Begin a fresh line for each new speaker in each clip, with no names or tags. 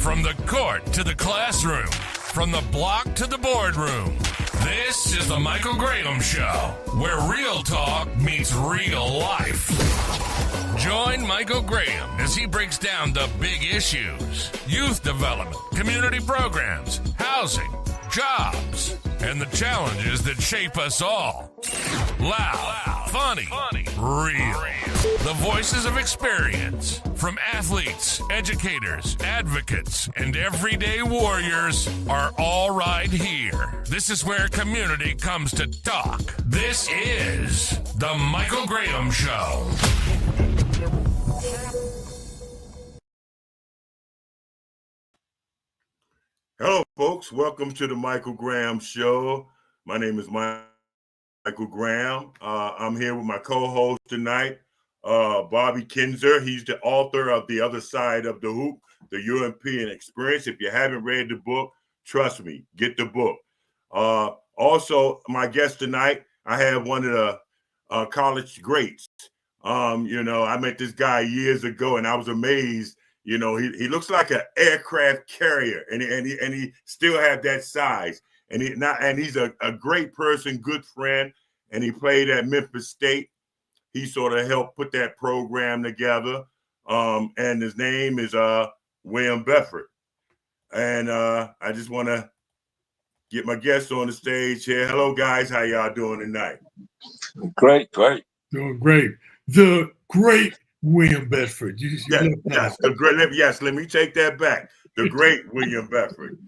From the court to the classroom, from the block to the boardroom, this is the Michael Graham Show, where real talk meets real life. Join Michael Graham as he breaks down the big issues: youth development, community programs, housing, jobs, and the challenges that shape us all. Loud, funny, real. The voices of experience from athletes, educators, advocates, and everyday warriors are all right here. This is where community comes to talk. This is the Michael Graham Show.
Hello, folks. Welcome to the Michael Graham Show. My name is Michael Graham. I'm here with my co-host tonight, Bobby Kinzer. He's the author of The Other Side of the Hoop, the European Experience. If you haven't read the book, trust me, get the book. Also, my guest tonight, I have one of the college greats. I met this guy years ago, and I was amazed. He looks like an aircraft carrier, and he still have that size. And he's a great person, good friend, and he played at Memphis State. He sort of helped put that program together. And his name is William Bedford. And I just want to get my guests on the stage here. Hello, guys. How y'all doing tonight?
Great.
Doing great. The great William Bedford.
Let me take that back. The great William Bedford.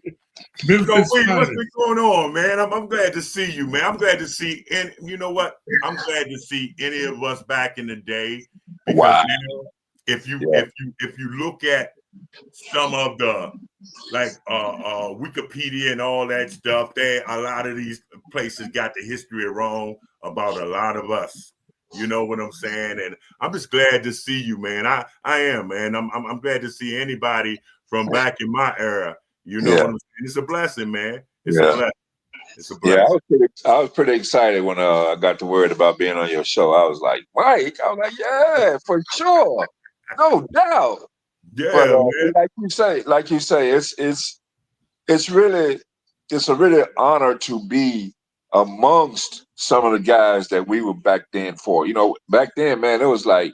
What's going on, man? I'm glad to see you, man. I'm glad to see, and you know what? I'm glad to see any of us back in the day. Because
wow.
If you look at some of the Wikipedia and all that stuff, a lot of these places got the history wrong about a lot of us. You know what I'm saying? And I'm just glad to see you, man. I am, man. I'm glad to see anybody from back in my era. You know what I'm saying? It's a blessing, man. It's a blessing. It's a blessing.
Yeah, I was pretty excited when I got the word about being on your show. I was like, Mike, I was like, yeah, for sure. No doubt.
Yeah,
but,
man.
Like you say, it's a really honor to be amongst some of the guys that we were back then for. Back then, man, it was like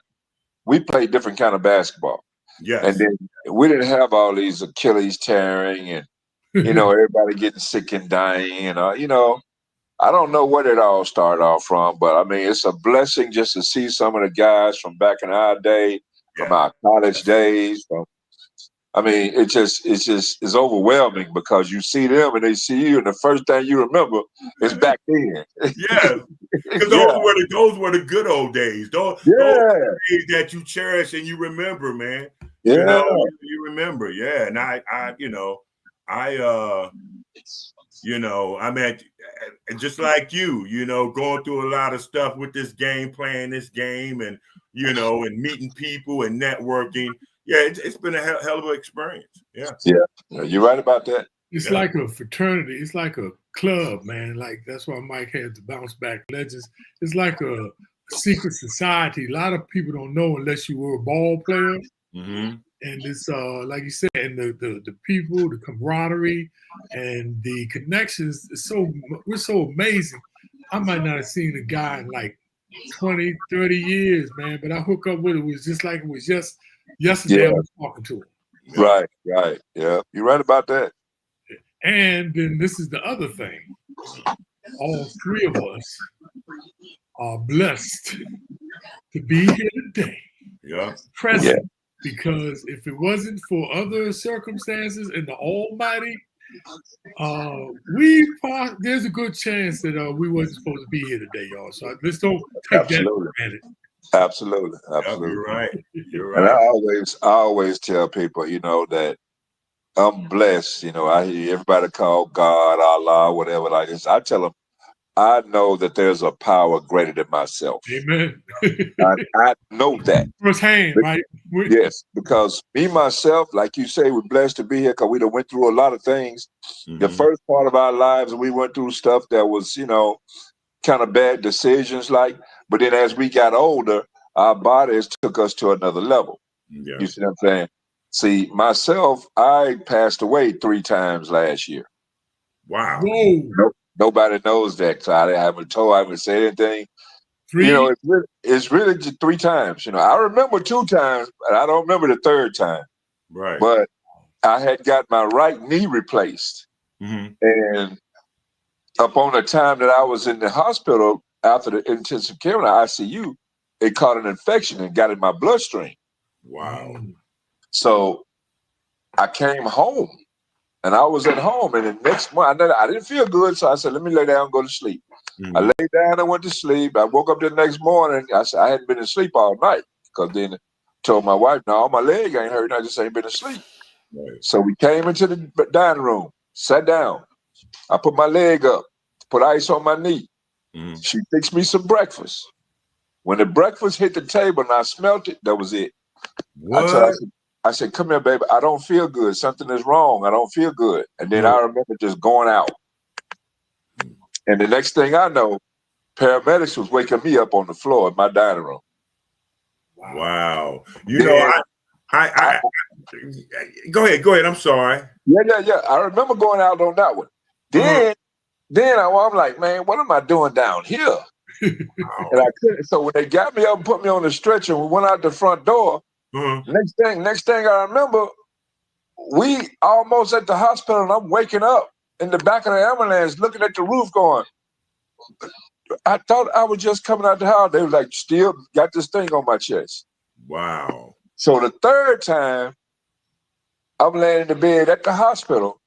we played different kind of basketball.
Yes.
And then we didn't have all these Achilles tearing and, everybody getting sick and dying. I don't know what it all started off from, but I mean, it's a blessing just to see some of the guys from back in our day, from our college days. It's overwhelming because you see them and they see you, and the first thing you remember is back then.
Yeah, because those were the good old days. Those days that you cherish and you remember, man.
Yeah,
you remember. Yeah, and I'm at just like you. Going through a lot of stuff with this game, playing this game, and and meeting people and networking. Yeah, it's been a hell of an experience. Yeah,
you're right about that.
It's like a fraternity. It's like a club, man. Like that's why Mike had the bounce back legends. It's like a secret society. A lot of people don't know unless you were a ball player.
Mm-hmm.
And it's like you said, and the people, the camaraderie, and the connections. We're so amazing. I might not have seen a guy in like 20, 30 years, man, but I hook up with it. It was just like it was just yesterday I was talking to him.
Right. Yeah, you're right about that.
And then this is the other thing. All three of us are blessed to be here today.
Yeah.
Present. Yeah. Because if it wasn't for other circumstances and the Almighty, there's a good chance that we wasn't supposed to be here today, y'all. So let's don't take that for granted.
Absolutely.
You're right.
And I always tell people, that I'm blessed. I hear everybody call God, Allah, whatever like this. I tell them, I know that there's a power greater than myself.
Amen.
I know that.
Firsthand, right?
Yes, because me, myself, like you say, we're blessed to be here because we done went through a lot of things. Mm-hmm. The first part of our lives, we went through stuff that was, kind of bad decisions, but then as we got older, our bodies took us to another level.
Yeah.
You see what I'm saying? See, myself, I passed away 3 times last year.
Wow.
Whoa.
Nobody knows that. So I haven't said anything.
3?
You know, it's really just 3 times. You know, I remember 2 times, but I don't remember the 3rd time.
Right.
But I had got my right knee replaced.
Mm-hmm.
And upon the time that I was in the hospital after the intensive care in the ICU, it caught an infection and got in my bloodstream.
Wow.
So I came home and I was at home. And the next morning, I didn't feel good. So I said, let me lay down and go to sleep.
Mm-hmm.
I laid down and went to sleep. I woke up the next morning. I said, I hadn't been asleep all night because then I told my wife, no, my leg ain't hurt. I just ain't been asleep.
Right.
So we came into the dining room, sat down. I put my leg up, put ice on my knee.
Mm-hmm.
She fixed me some breakfast. When the breakfast hit the table and I smelt it, that was it.
What?
I said, come here, baby. I don't feel good. Something is wrong. I don't feel good. And then I remember just going out. And the next thing I know, paramedics was waking me up on the floor in my dining room.
Wow. You know, I go ahead. I'm sorry.
Yeah. I remember going out on that one. Then I'm like, man, what am I doing down here? And I couldn't. So when they got me up and put me on the stretcher and we went out the front door, next thing I remember, we almost at the hospital and I'm waking up in the back of the ambulance looking at the roof going, I thought I was just coming out the house. They were like, still got this thing on my chest.
Wow.
So the 3rd time, I'm laying in the bed at the hospital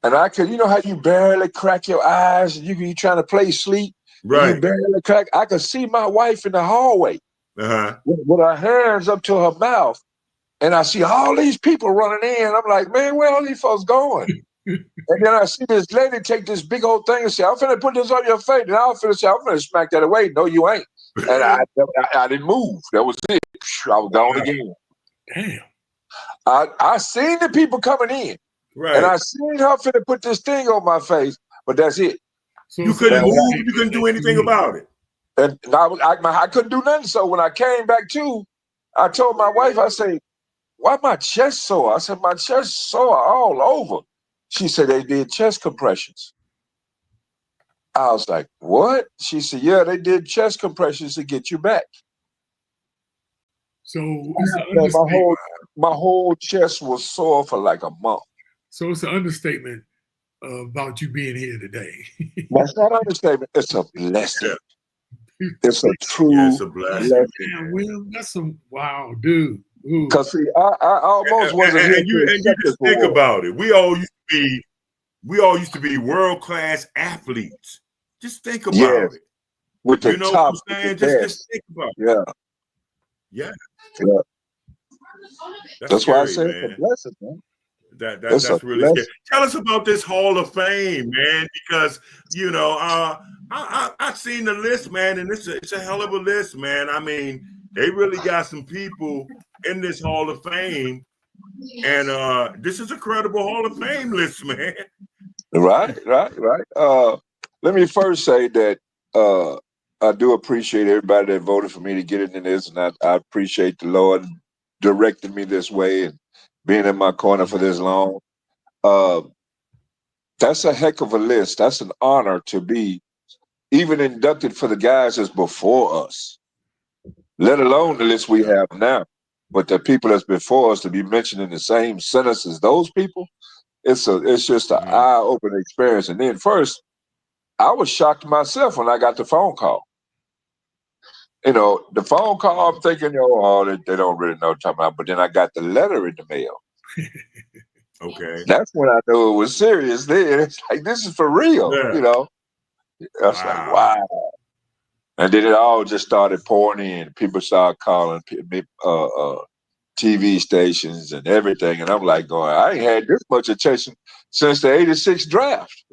and I could, you know how you barely crack your eyes and you trying to play sleep?
Right.
You barely crack. I could see my wife in the hallway with her hands up to her mouth. And I see all these people running in. I'm like, man, where all these folks going? And then I see this lady take this big old thing and say, I'm finna put this on your face. And I'm finna say, I'm finna smack that away. No, you ain't. And I didn't move. That was it. I was gone again.
Damn.
I seen the people coming in.
Right.
And I seen her finna put this thing on my face, but that's it.
So you couldn't move. You couldn't do anything about it.
And I couldn't do nothing. So when I came back to, I told my wife, I said, why my chest sore? I said, my chest sore all over. She said, they did chest compressions. I was like, what? She said, yeah, they did chest compressions to get you back.
So it's
my whole chest was sore for like a month.
So it's an understatement about you being here today.
That's not an understatement. It's a blessing. It's a true blessing.
Man, Will, that's some wow, dude.
Because see, I almost wasn't here.
And you just think about it. We all used to be world-class athletes. Just think about it.
With the top,
what I'm saying? Just think about it. Yeah.
That's
scary,
why I say
man.
it's a blessing, man.
That's really scary. Tell us about this Hall of Fame, man, because you know, I've seen the list, man, and it's a hell of a list, man. I mean, they really got some people in this Hall of Fame, and this is a credible Hall of Fame list, man.
Right. Let me first say that I do appreciate everybody that voted for me to get into this, and I appreciate the Lord directing me this way and being in my corner for this long. That's a heck of a list. That's an honor to be even inducted for the guys that's before us, let alone the list we have now. But the people that's before us to be mentioned in the same sentence as those people, it's just an eye-opening experience. And then first, I was shocked myself when I got the phone call. You know, the phone call, I'm thinking, they don't really know what I'm talking about. But then I got the letter in the mail.
Okay.
That's when I knew it was serious. Then it's like, this is for real, you know. I was like, wow. And then it all just started pouring in. People started calling TV stations and everything. And I'm like going, I ain't had this much attention since the 86 draft.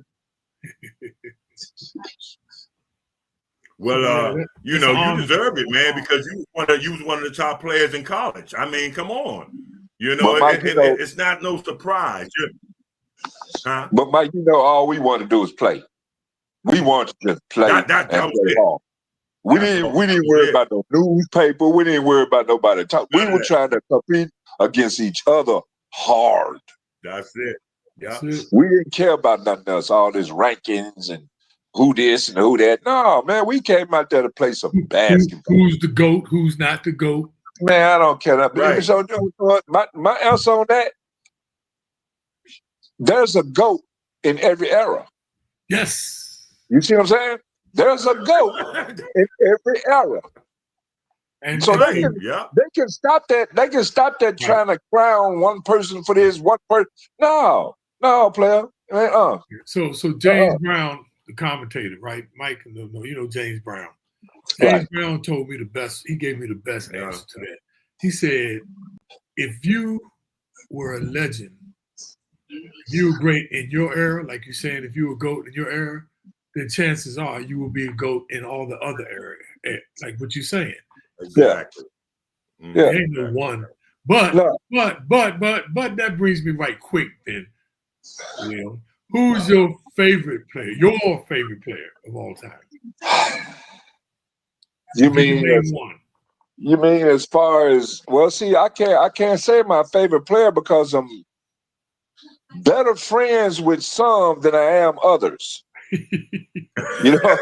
Well, you deserve it, man, because you was one of the top players in college. I mean, come on. You know, it's not no surprise.
But Mike, all we want to do is play. We want to just play and play ball. We didn't worry about no newspaper. We didn't worry about nobody talk. We were trying to compete against each other hard.
That's it. Yeah.
We didn't care about nothing else, all this rankings and who this and who that. No, man, we came out there to play some basketball.
Who's the GOAT? Who's not the GOAT?
Man, I don't care.
Right.
So my answer on that, there's a GOAT in every era.
Yes.
You see what I'm saying? There's a GOAT in every era.
And
so they can stop that. They can stop that trying to crown one person for this, one person. No, player.
So James Brown, the commentator, right? Mike, James Brown. James Brown told me the best. He gave me the best answer to that. He said, if you were a legend, you were great in your era, like you're saying, if you were a GOAT in your era, then chances are you will be a GOAT in all the other era, like what you're saying.
Exactly.
Yeah.
Ain't no one. But that brings me right quick then, Will. Who's your favorite player? Your favorite player of all time?
You mean as far as I can't say my favorite player because I'm better friends with some than I am others. You know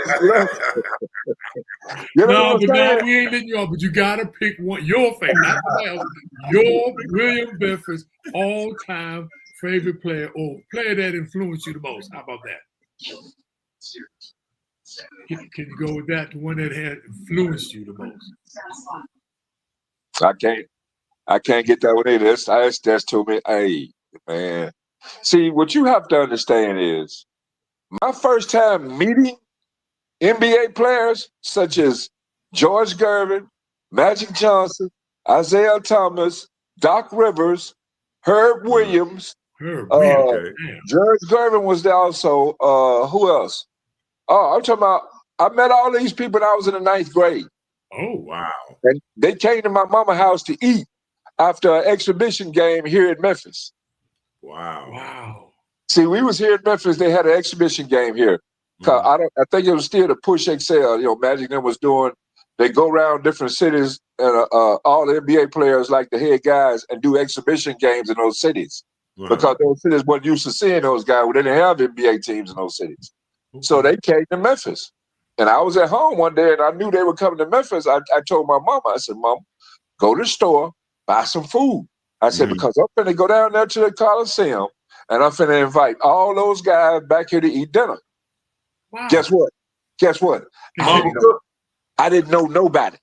no, but no, we ain't letting you off. But you gotta pick one. Your favorite, not somebody else. Your William Bedford's all-time favorite player or player that influenced you the most. How about that? Can you go with that? The one that had influenced you the most.
I can't get that one either. That's too many. Hey, man. See, what you have to understand is my first time meeting NBA players such as George Gervin, Magic Johnson, Isaiah Thomas, Doc Rivers, Herb Williams.
George
Gervin was there also. Who else? Oh, I'm talking about, I met all these people when I was in the 9th grade.
Oh, wow.
And they came to my mama's house to eat after an exhibition game here in Memphis.
Wow.
See, we was here in Memphis. They had an exhibition game here. I think it was still the Push XL. Magic them was doing. They go around different cities, and all the NBA players, like the head guys, and do exhibition games in those cities because those cities weren't used to seeing those guys. We didn't have NBA teams in those cities, so they came to Memphis. And I was at home one day, and I knew they were coming to Memphis. I told my mama, I said, "Mom, go to the store, buy some food." I said, because I'm finna go down there to the Coliseum, and I'm finna invite all those guys back here to eat dinner.
Wow.
Guess what? I didn't know nobody.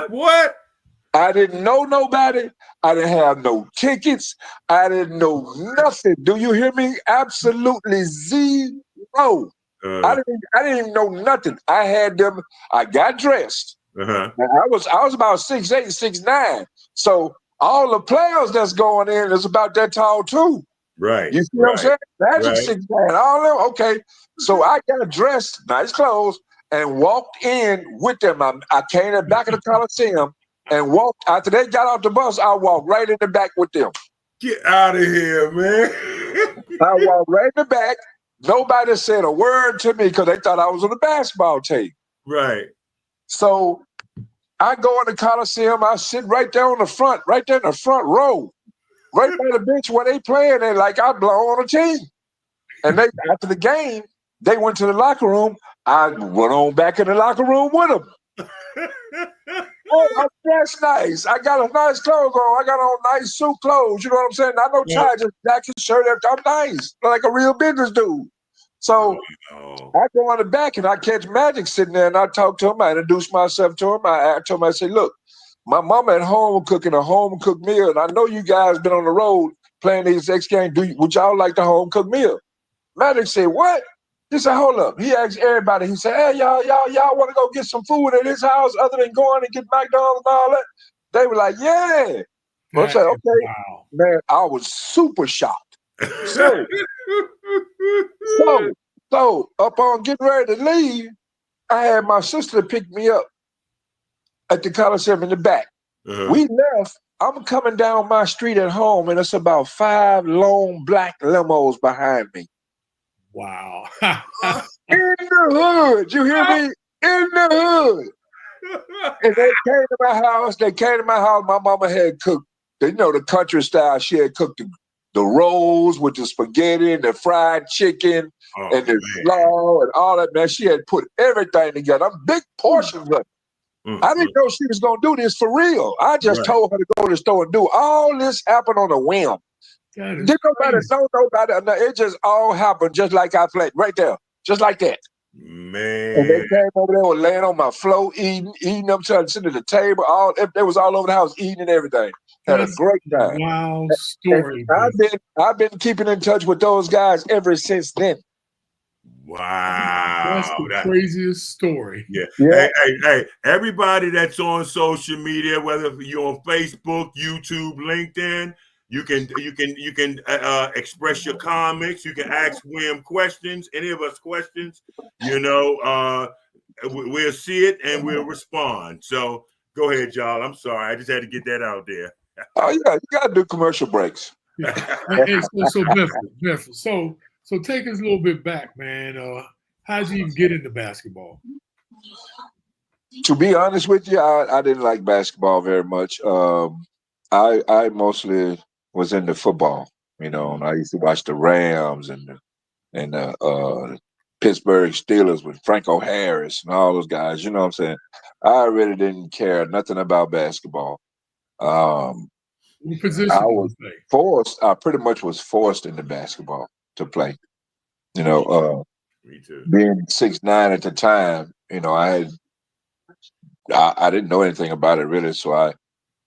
What?
I didn't know nobody. I didn't have no tickets. I didn't know nothing. Do you hear me? Absolutely zero. I didn't even know nothing. I had them. I got dressed. I was about 6'8", 6'9". So all the players that's going in is about that tall too.
Right.
You see what I'm saying? Magic 6'9", all them. Okay. So I got dressed, nice clothes, and walked in with them. I came in the back of the Coliseum and walked. After they got off the bus, I walked right in the back with them.
Get out of here, man.
I walked right in the back. Nobody said a word to me because they thought I was on the basketball team.
Right.
So I go in the Coliseum. I sit right there on the front, right there in the front row, right by the bench where they playing. And like I belong on a team. And they after the game, they went to the locker room. I went on back in the locker room with them. I'm dressed nice. I got a nice clothes on. I got on nice suit clothes. You know what I'm saying? I know tie, just jacket, shirt. I'm nice, like a real business dude. So I go on the back and I catch Magic sitting there and I talk to him. I introduce myself to him. I told him, I said, look, my mama at home cooking a home cooked meal. And I know you guys been on the road playing these X games. Would y'all like the home cooked meal? Magic said, what? He said, hold up. He asked everybody. He said, hey, y'all want to go get some food at his house other than going and get McDonald's and all that? They were like, yeah. I said, okay.
Wow.
Man, I was super shocked. So upon getting ready to leave, I had my sister pick me up at the Coliseum in the back. We left. I'm coming down my street at home, and it's about 5 long black limos behind me.
Wow.
In the hood. You hear me? In the hood. And they came to my house. My mama had cooked the country style. She had cooked the rolls with the spaghetti and the fried chicken and the slaw and all that, man. She had put everything together. Big portions of it. I didn't know she was going to do this for real. I just told her to go to the store and do all this happened on a whim. Didn't nobody know nobody. No, it just all happened just like I played right there. Just like that.
Man.
And they came over there, were laying on my floor, eating up, trying to sit at the table. They was all over the house eating and everything. Had a great time.
Wow story.
I've been keeping in touch with those guys ever since then.
Wow.
That's the craziest story.
Yeah. Hey, everybody that's on social media, whether you're on Facebook, YouTube, LinkedIn, you can express your comments. You can ask William questions, any of us questions. We'll see it and we'll respond. So go ahead, y'all. I'm sorry. I just had to get that out there.
Oh yeah, you gotta do commercial breaks.
Yeah. Hey, so Bedford. So take us a little bit back, man. How'd you even get into basketball?
To be honest with you, I didn't like basketball very much. I mostly was into football. And I used to watch the Rams and the Pittsburgh Steelers with Franco Harris and all those guys. You know what I'm saying? I really didn't care nothing about basketball.
What position
I
did
was
you play?
forced. I pretty much was forced into basketball to play.
Me too.
Being 6'9" at the time, I didn't know anything about it really, so I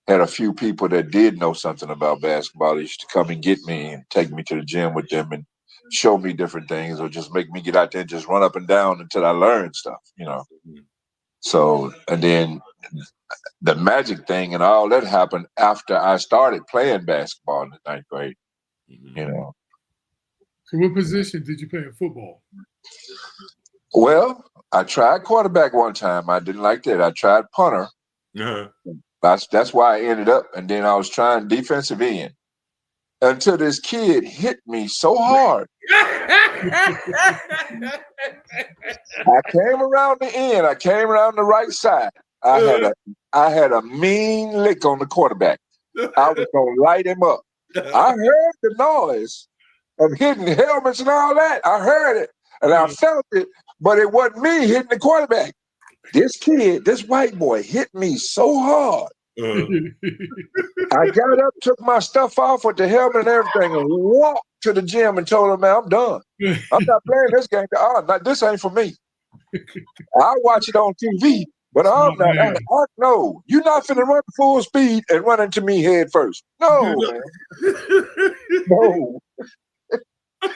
had a few people that did know something about basketball. They used to come and get me and take me to the gym with them and show me different things, or just make me get out there and just run up and down until I learned stuff. So, and then the magic thing and all that happened after I started playing basketball in the 9th grade.
So what position did you play in football?
Well, I tried quarterback one time. I didn't like that. I tried punter. That's why I ended up. And then I was trying defensive end until this kid hit me so hard. I came around the end. I came around the right side. I had a mean lick on the quarterback. I was gonna light him up. I heard the noise of hitting helmets and all that. I heard it and I felt it, but it wasn't me hitting the quarterback. This kid, this white boy, hit me so hard. I got up, took my stuff off with the helmet and everything, and walked to the gym and told him, "Man, I'm done. I'm not playing this game. This ain't for me. I watch it on TV, but I'm not. No, you're not finna run full speed and run into me head first. No, man. No."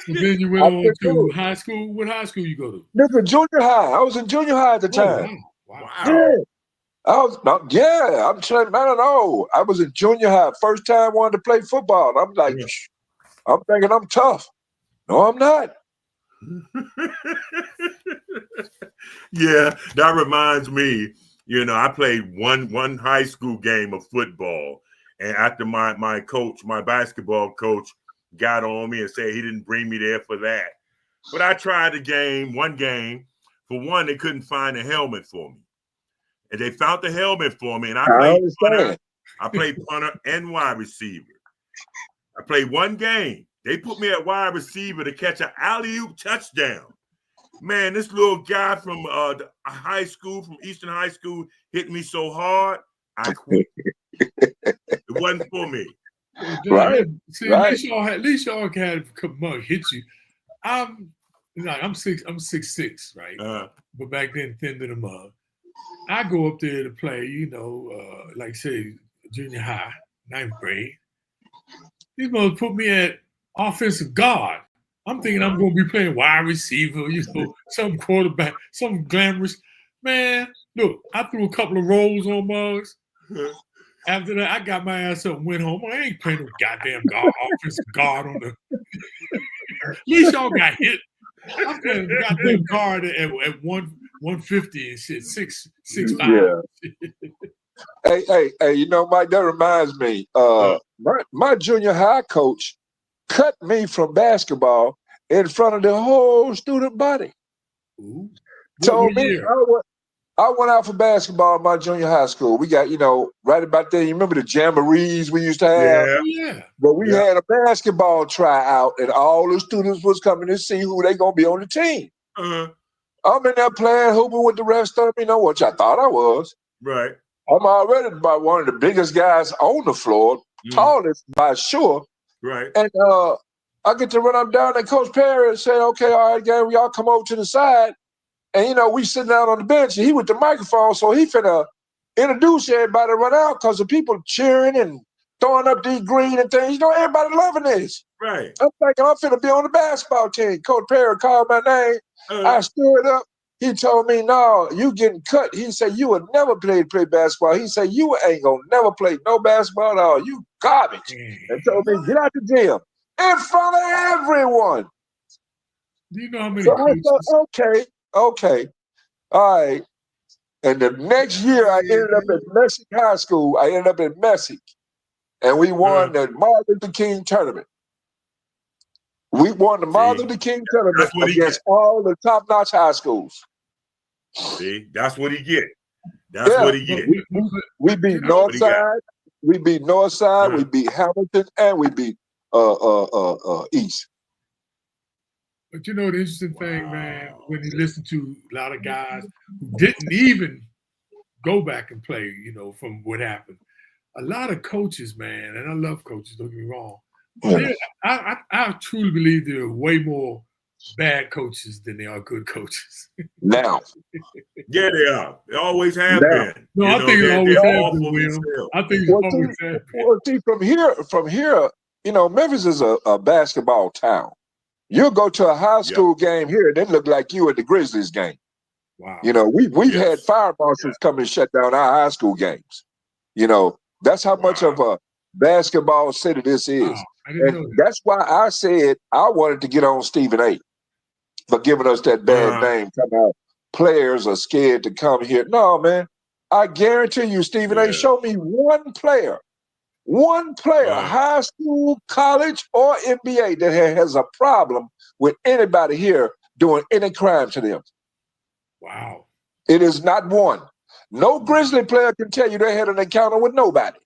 So then you went on to high school. What high school you go to?
This was junior high. I was in junior high at the time.
Wow.
Yeah. I'm trying. I don't know. I was in junior high. First time I wanted to play football. I'm like, I'm thinking I'm tough. No, I'm not.
Yeah, that reminds me. I played one high school game of football, and after my basketball coach, got on me and said he didn't bring me there for that. But I tried one game. For one, they couldn't find a helmet for me. And they found the helmet for me, and I played punter and wide receiver. I played one game. They put me at wide receiver to catch an alley-oop touchdown. Man, this little guy from high school, from Eastern High School, hit me so hard, I quit. It wasn't for me.
Right.
See, at least y'all had a mug hit you. I'm 6'6", right? But back then, thin to the mug. I go up there to play, like say junior high, 9th grade. These mothers put me at offensive guard. I'm thinking I'm going to be playing wide receiver, some quarterback, some glamorous. Man, look, I threw a couple of rolls on mugs. After that, I got my ass up and went home. I ain't playing no goddamn offensive guard on the. At least y'all got hit. I'm playing goddamn guard at 150 and shit, 6'5".
Hey, Mike, that reminds me. My junior high coach cut me from basketball in front of the whole student body.
Ooh.
Told me I went out for basketball in my junior high school. We got, right about there. You remember the jamborees we used to have?
Yeah.
Oh, yeah.
But we had a basketball tryout, and all the students was coming to see who they going to be on the team.
Uh-huh.
I'm in there playing, hooping with the rest of them, which I thought I was.
Right.
I'm already about one of the biggest guys on the floor, tallest by sure.
Right.
And I get to run up down, and Coach Perry said, okay, all right, gang, y'all come over to the side. And, we sitting down on the bench, and he with the microphone, so he finna introduce everybody to run out because the people cheering and throwing up these green and things. Everybody loving this.
Right.
I'm thinking I'm finna be on the basketball team. Coach Perry called my name. I stood up. He told me, no, you getting cut. He said, you would never play basketball. He said, you ain't going to never play no basketball at all. You garbage. And told me, get out the gym in front of everyone.
Do you know how many
So I thought, okay. All right. And the next year, I ended up at Messick High School. I ended up at Messick. And we won the Martin Luther King tournament. We won the Martin Luther King tournament against all the top-notch high schools.
See, that's what he get. That's what he get.
We beat Northside. We beat Northside. We beat Hamilton, and we beat East.
But the interesting thing, man, when you listen to a lot of guys who didn't even go back and play, from what happened. A lot of coaches, man, and I love coaches, don't get me wrong.
Yeah.
I truly believe there are way more bad coaches than there are good coaches.
Now.
Yeah, they are. They always have been.
No, I think it always has been, William. I think it's always have been.
Well, see, from here, Memphis is a basketball town. You'll go to a high school game here, and it look like you at the Grizzlies game.
Wow.
We've had fire marshals come and shut down our high school games. That's how much of a basketball city this is.
Wow. And
that's why I said I wanted to get on Stephen A. for giving us that bad name. Come out, players are scared to come here. No, man. I guarantee you, Stephen A. Show me one player, high school, college, or NBA that has a problem with anybody here doing any crime to them.
Wow.
It is not one. No Grizzly player can tell you they had an encounter with nobody.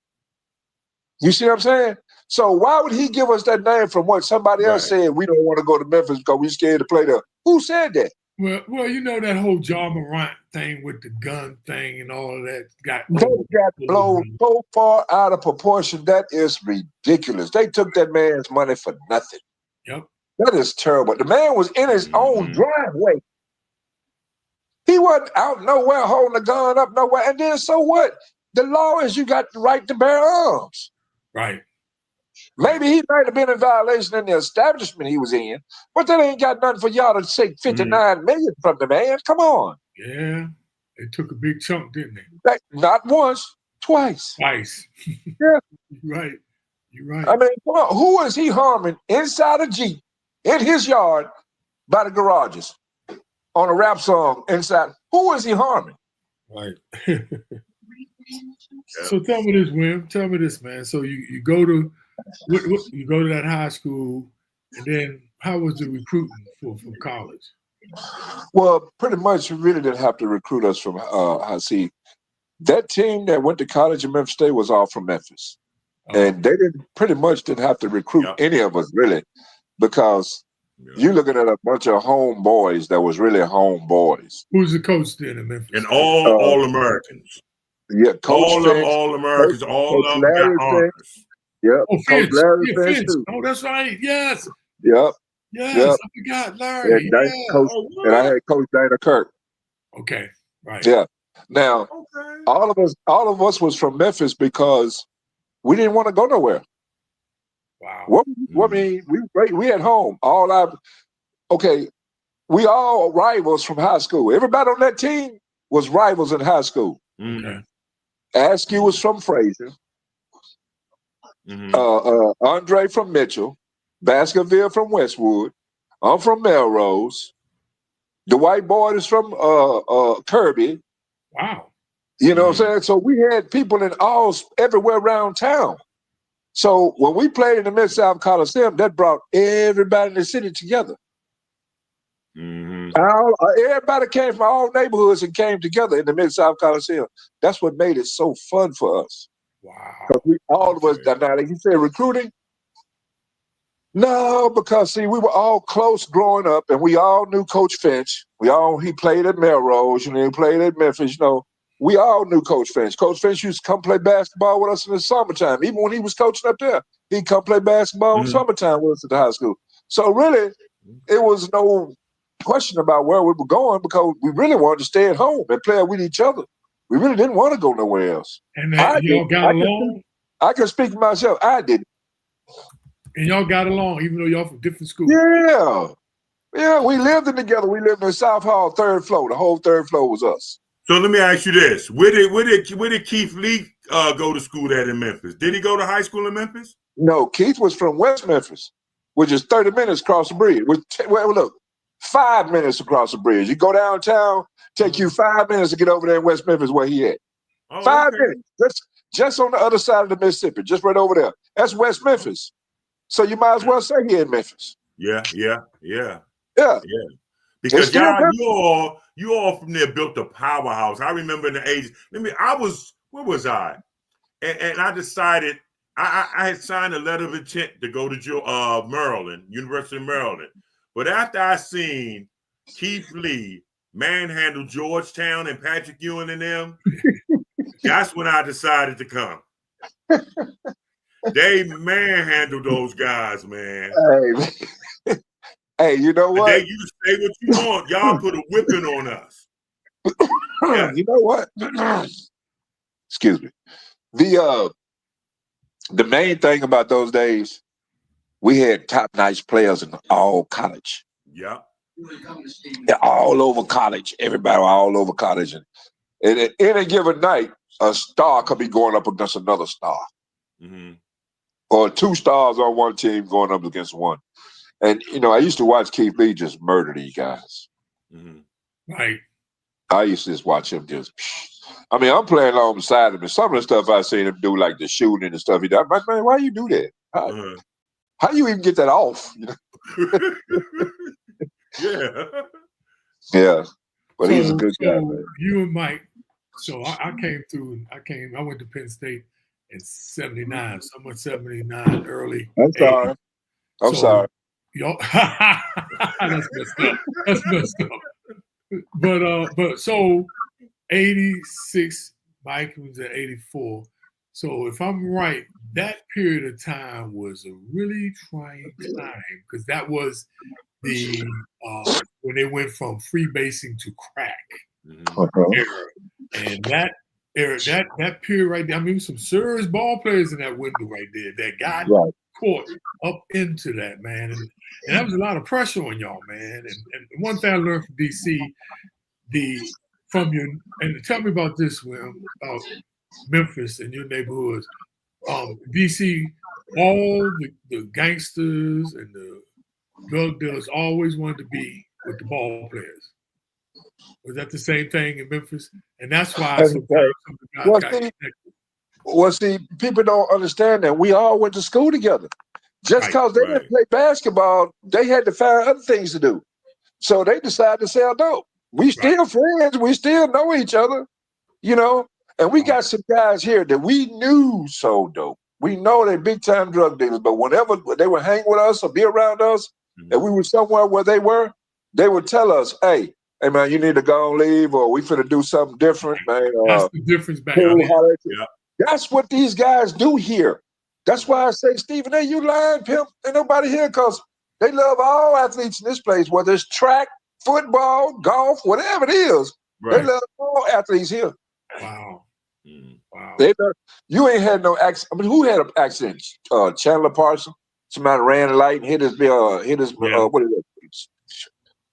You see what I'm saying? So why would he give us that name from what somebody else said? We don't want to go to Memphis because we're scared to play there. Who said that?
Well, that whole Ja Morant thing with the gun thing and all of that got
blown so far out of proportion. That is ridiculous. They took that man's money for nothing.
Yep.
That is terrible. The man was in his own driveway. He wasn't out nowhere holding a gun up nowhere. And then so what? The law is you got the right to bear arms.
Right.
Maybe he might have been in violation in the establishment he was in, but that ain't got nothing for y'all to take $59 million from the man. Come on.
Yeah. They took a big chunk, didn't they?
Not once, twice.
Twice.
Yeah.
You're right.
I mean, come on. Who is he harming inside a Jeep in his yard by the garages on a rap song inside? Who is he harming?
Right. So tell me this, Wim. Tell me this, man. So you go to you go to that high school, and then how was the recruiting for college?
Well, pretty much you really didn't have to recruit us from see. That team that went to college in Memphis State was all from Memphis. And they didn't have to recruit any of us really, because you're looking at a bunch of homeboys that was really homeboys.
Who's the coach then in Memphis?
And all Americans.
Yeah,
all Americans, all of them got honors.
Yeah,
Finch. Oh, that's right. Yes.
Yep.
Yes, I forgot Larry.
And I had Coach Dana Kirk.
Okay, right.
Yeah. Now, all of us was from Memphis because we didn't want to go nowhere.
Wow.
We at home. We all rivals from high school. Everybody on that team was rivals in high school.
Okay.
Askew was from Fraser. Andre from Mitchell. Baskerville from Westwood. I'm from Melrose. The white boy is from Kirby.
Wow.
You know what I'm saying? So we had people everywhere around town. So when we played in the Mid-South Coliseum, that brought everybody in the city together.
Mm-hmm.
Everybody came from all neighborhoods and came together in the Mid-South Coliseum. That's what made it so fun for us.
Wow.
All of us, now, like you said, recruiting? No, because, see, we were all close growing up, and we all knew Coach Finch. He played at Melrose, he played at Memphis, We all knew Coach Finch. Coach Finch used to come play basketball with us in the summertime. Even when he was coaching up there, he'd come play basketball in summertime with us at the high school. So really, it was no question about where we were going because we really wanted to stay at home and play with each other. We really didn't want to go nowhere else.
And y'all got along?
I can speak for myself. I didn't.
And y'all got along, even though y'all from different schools?
Yeah. Yeah, we lived in together. We lived in South Hall, third floor. The whole third floor was us.
So let me ask you this: Where did Keith Lee go to school at in Memphis? Did he go to high school in Memphis?
No, Keith was from West Memphis, which is 30 minutes across the bridge. Look, 5 minutes across the bridge. You go downtown, take you 5 minutes to get over there in West Memphis where he at. 5 minutes, just on the other side of the Mississippi, just right over there. That's West Memphis. So you might as well say here in Memphis.
Yeah. Because you all from there built a powerhouse. I remember in the 80s. Where was I? And I decided I had signed a letter of intent to go to Maryland, University of Maryland. But after I seen Keith Lee manhandle Georgetown and Patrick Ewing and them, that's when I decided to come. They manhandled those guys, man.
Hey, you know what?
They used to say what you want. Y'all put a whipping on us.
Yeah. You know what? Excuse me. The main thing about those days, we had top-notch players in all college.
Yeah.
They're all over college. Everybody all over college. And at any given night, a star could be going up against another star.
Mm-hmm.
Or two stars on one team going up against one. And, I used to watch Keith Lee just murder these guys.
Mm-hmm.
Right.
I used to just watch him I'm playing along beside him. And some of the stuff I seen him do, like the shooting and the stuff he did, I'm like, man, why you do that? How you even get that off?
Yeah.
Yeah. But he's a good guy, man.
You and Mike, I went to Penn State in 79, summer 79, early.
I'm sorry.
Yo, that's messed up. But so 86, Mike was at 84. So if I'm right, that period of time was a really trying time because that was the when they went from freebasing to crack era, and that period right there. Some serious ball players in that window right there that got caught up into that, man, and that was a lot of pressure on y'all, man. And one thing I learned from DC, and tell me about this, Will, about Memphis and your neighborhoods. DC, all the gangsters and the drug dealers always wanted to be with the ball players. Was that the same thing in Memphis? And that's why
see, people don't understand that. We all went to school together. Just because they didn't play basketball, they had to find other things to do. So they decided to sell dope. We still friends. We still know each other, And we got some guys here that we knew sold dope. We know they're big-time drug dealers, but whenever they would hang with us or be around us, and we were somewhere where they would tell us, hey, man, you need to go and leave, or we finna do something different, man.
That's the difference back then.
That's what these guys do here. That's why I say, Stephen, hey, you lying, pimp. Ain't nobody here because they love all athletes in this place, whether it's track, football, golf, whatever it is. They love all athletes here.
Wow.
Wow. You ain't had no accident. Who had an accident? Chandler Parson. Somebody ran a light and hit his what is it?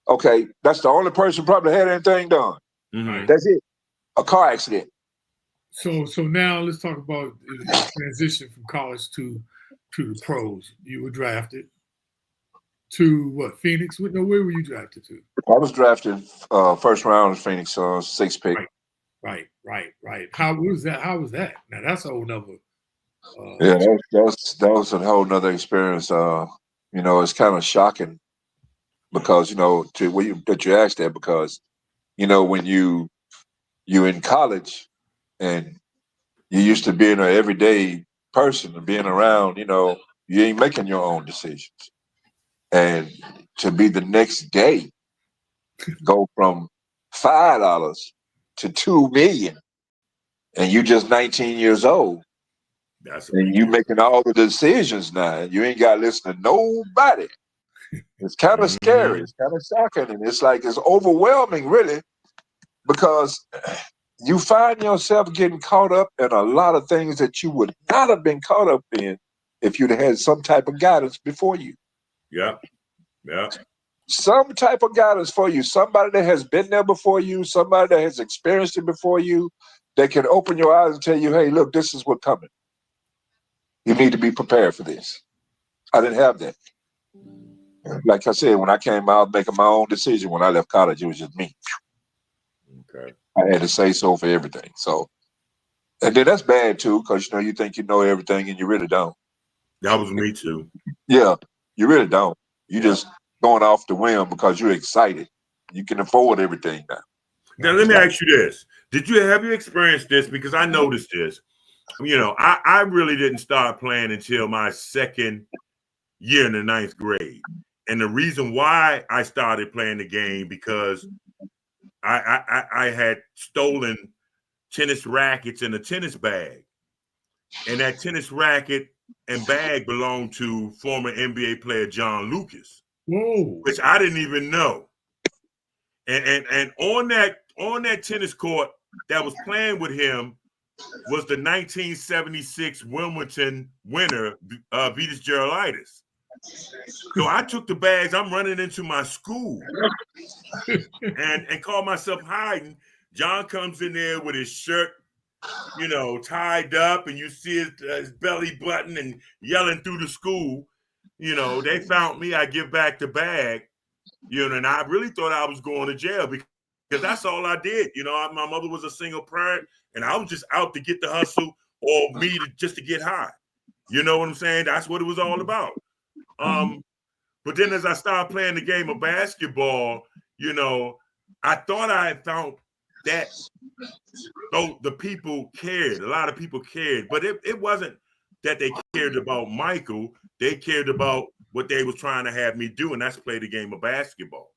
Okay, that's the only person probably had anything done.
Mm-hmm.
That's it. A car accident.
So now let's talk about the transition from college to the pros. You were drafted to what? Phoenix? No, where were you drafted to?
I was drafted first round in Phoenix, 6th pick.
Right. How was that? Now that's a whole nother.
That was a whole nother experience. It's kind of shocking because, to what that you asked that, because, when you're in college and you used to being an everyday person and being around, you ain't making your own decisions. And to be the next day, go from $5 to $2 million, and you just 19 years old, and you making all the decisions now, and you ain't got to listen to nobody. It's kind of scary. It's kind of shocking, and it's overwhelming, really, because you find yourself getting caught up in a lot of things that you would not have been caught up in if you'd had some type of guidance before you.
Yeah.
Some type of guidance for you, somebody that has been there before you, somebody that has experienced it before you, that can open your eyes and tell you, hey, look, this is what's coming. You need to be prepared for this. I didn't have that. Like I said, when I came out making my own decision, when I left college, it was just me.
Okay.
I had to say so for everything. So, and then that's bad too, because you think you know everything and you really don't.
That was me too.
Yeah, you really don't. You just going off the whim because you're excited. You can afford everything now.
Now let me ask you this: have you experienced this? Because I noticed this. I really didn't start playing until my second year in the 9th grade, and the reason why I started playing the game because I had stolen tennis rackets and a tennis bag, and that tennis racket and bag belonged to former NBA player John Lucas.
Whoa.
Which I didn't even know. And on that tennis court that was playing with him was the 1976 Wimbledon winner, Vitas Gerulaitis. So I took the bags. I'm running into my school and call myself hiding. John comes in there with his shirt, tied up, and you see his belly button and yelling through the school. They found me. I give back the bag, and I really thought I was going to jail because that's all I did. My mother was a single parent, and I was just out to get the hustle or just to get high. You know what I'm saying? That's what it was all about. But then as I started playing the game of basketball, I thought I had found that the people cared. A lot of people cared, but it wasn't that they cared about Michael. They cared about what they was trying to have me do, and that's play the game of basketball.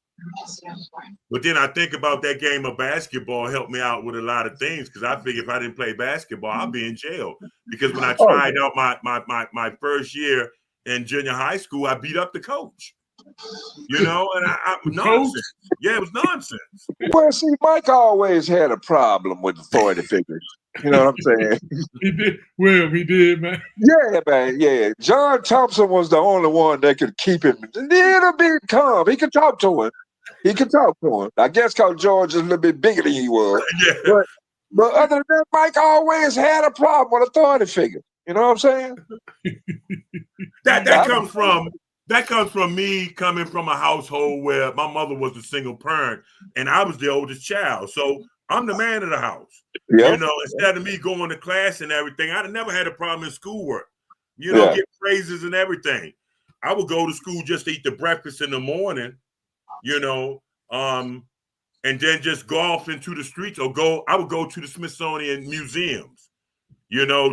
But then I think about that game of basketball helped me out with a lot of things because I figured if I didn't play basketball, I'd be in jail. Because when I tried out my first year in junior high school, I beat up the coach. And I nonsense. Yeah, it was nonsense.
Well, see, Mike always had a problem with authority figures. You know what I'm saying?
He did. Well, he did, man.
Yeah, man. Yeah. John Thompson was the only one that could keep him a little bit calm. He could talk to him. I guess because George is a little bit bigger than he was.
Yeah.
But other than that, Mike always had a problem with authority figures. You know what I'm saying?
That comes from me coming from a household where my mother was a single parent and I was the oldest child. So I'm the man of the house. Yep. Instead of me going to class and everything, I never had a problem in schoolwork. Get praises and everything. I would go to school just to eat the breakfast in the morning, and then just go off into the streets I would go to the Smithsonian museums,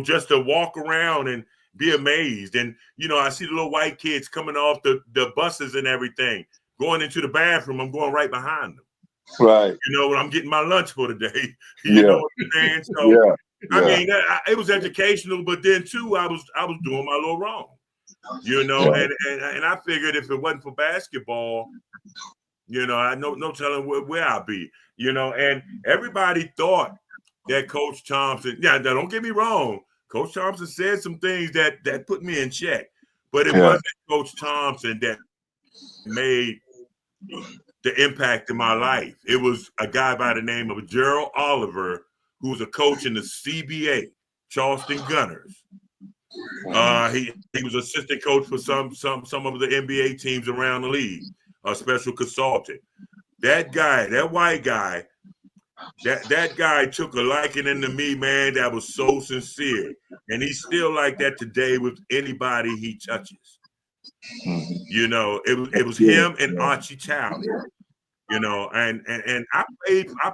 just to walk around and be amazed. And, I see the little white kids coming off the buses and everything, going into the bathroom. I'm going right behind them.
Right.
When I'm getting my lunch for the day. You know what I'm saying? So, I mean, it was educational, but then, too, I was doing my little wrong. And I figured if it wasn't for basketball, I no telling where I'd be, and everybody thought that Coach Thompson, don't get me wrong, Coach Thompson said some things that put me in check, but it wasn't Coach Thompson that made the impact in my life. It was a guy by the name of Gerald Oliver, who was a coach in the CBA, Charleston Gunners. He was assistant coach for some of the NBA teams around the league, a special consultant. That guy, that white guy, that guy took a liking into me, man, that was so sincere. And he's still like that today with anybody he touches. You know, it was him and Archie Talley. You know, and I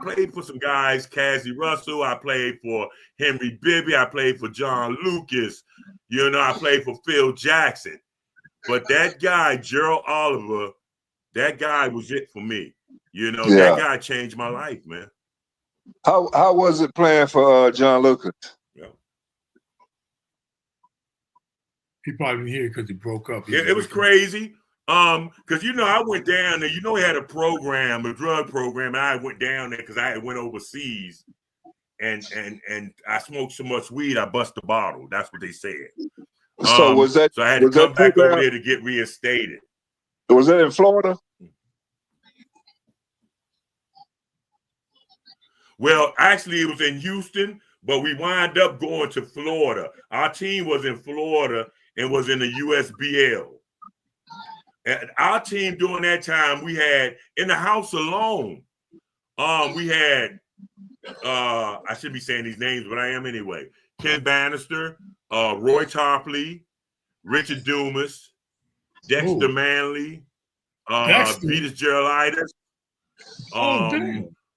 played for some guys, Cassie Russell. I played for Henry Bibby. I played for John Lucas. You know, I played for Phil Jackson. But that guy, Gerald Oliver, that guy was it for me. You know, that guy changed my life, man.
How was it playing for John Lucas?
Yeah.
He probably didn't hear because he broke up.
It was crazy. Because you know, I went down there. You know, he had a program, a drug program, and I went down there because I went overseas, and I smoked so much weed I bust a bottle. That's what they said.
So was that?
So I had to come back over there to get reinstated.
Was that in Florida?
Well, actually, it was in Houston, but we wound up going to Florida. Our team was in Florida and was in the USBL. And our team during that time, we had in the house alone, we had I shouldn't be saying these names, but I am anyway. Ken Bannister, Roy Tarpley, Richard Dumas, Dexter Manley, Vitas Gerolitis.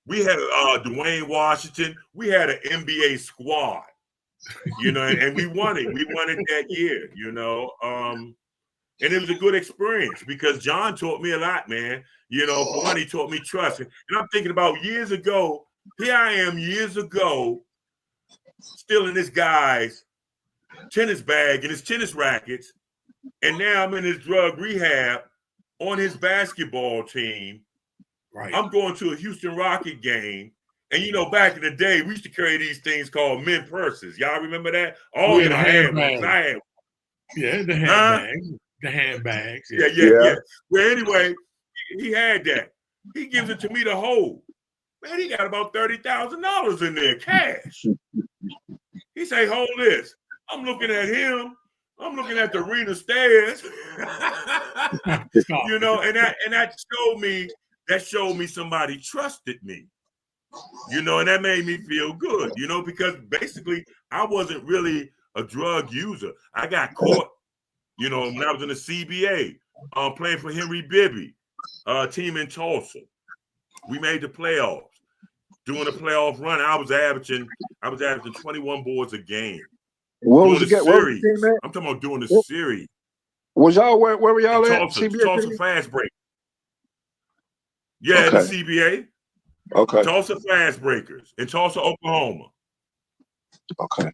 We had Dwayne Washington. We had an NBA squad, you know, and we won it. We won it that year, you know. And it was a good experience because John taught me a lot, man. You know, for one, he taught me trust. And I'm thinking about years ago, here I am years ago, still in this guy's tennis bag and his tennis rackets. And now I'm in his drug rehab on his basketball team. Right. I'm going to a Houston Rocket game. And, you know, back in the day, we used to carry these things called men purses. Y'all remember that? Oh, you know, I had one.
Yeah, the handbags. The handbags.
Yeah. Well, anyway, he had that. He gives it to me to hold. Man, he got about $30,000 in there, cash. He say, hold this. I'm looking at him. I'm looking at the arena stairs. You know, and that showed me somebody trusted me. You know, and that made me feel good, you know, because basically I wasn't really a drug user. I got caught. You know, when I was in the CBA, playing for Henry Bibby, team in Tulsa. We made the playoffs. Doing a playoff run, I was averaging 21 boards a game.
What was the series?
I'm talking about doing the series.
Was y'all where were y'all at?
Tulsa Fast Break. Yeah, okay. The CBA.
Okay.
Tulsa Fast Breakers in Tulsa, Oklahoma.
Okay.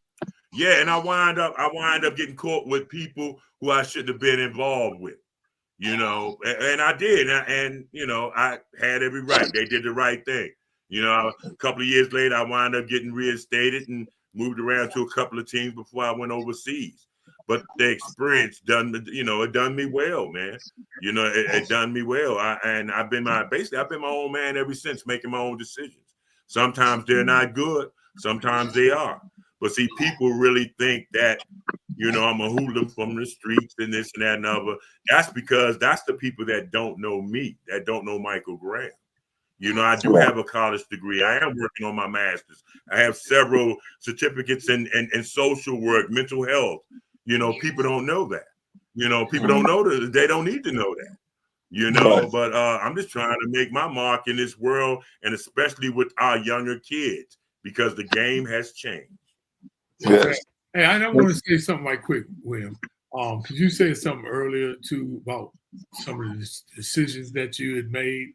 Yeah, and I wind up getting caught with people who I shouldn't have been involved with, you know, and I did, and you know, I had every right. They did the right thing, you know. A couple of years later, I wound up getting reinstated and moved around to a couple of teams before I went overseas. But the experience done me well, man. You know, it done me well. I've been my own man ever since, making my own decisions. Sometimes they're not good, sometimes they are. But see, people really think that, you know, I'm a hooligan from the streets and this and that and other. That's because that's the people that don't know me, that don't know Michael Graham. You know, I do have a college degree. I am working on my master's. I have several certificates in social work, mental health. You know, people don't know that. You know, people don't know that. They don't need to know that. You know, but I'm just trying to make my mark in this world, and especially with our younger kids, because the game has changed.
Yes. Hey, I want to say something right quick, William. Because you said something earlier too about some of the decisions that you had made,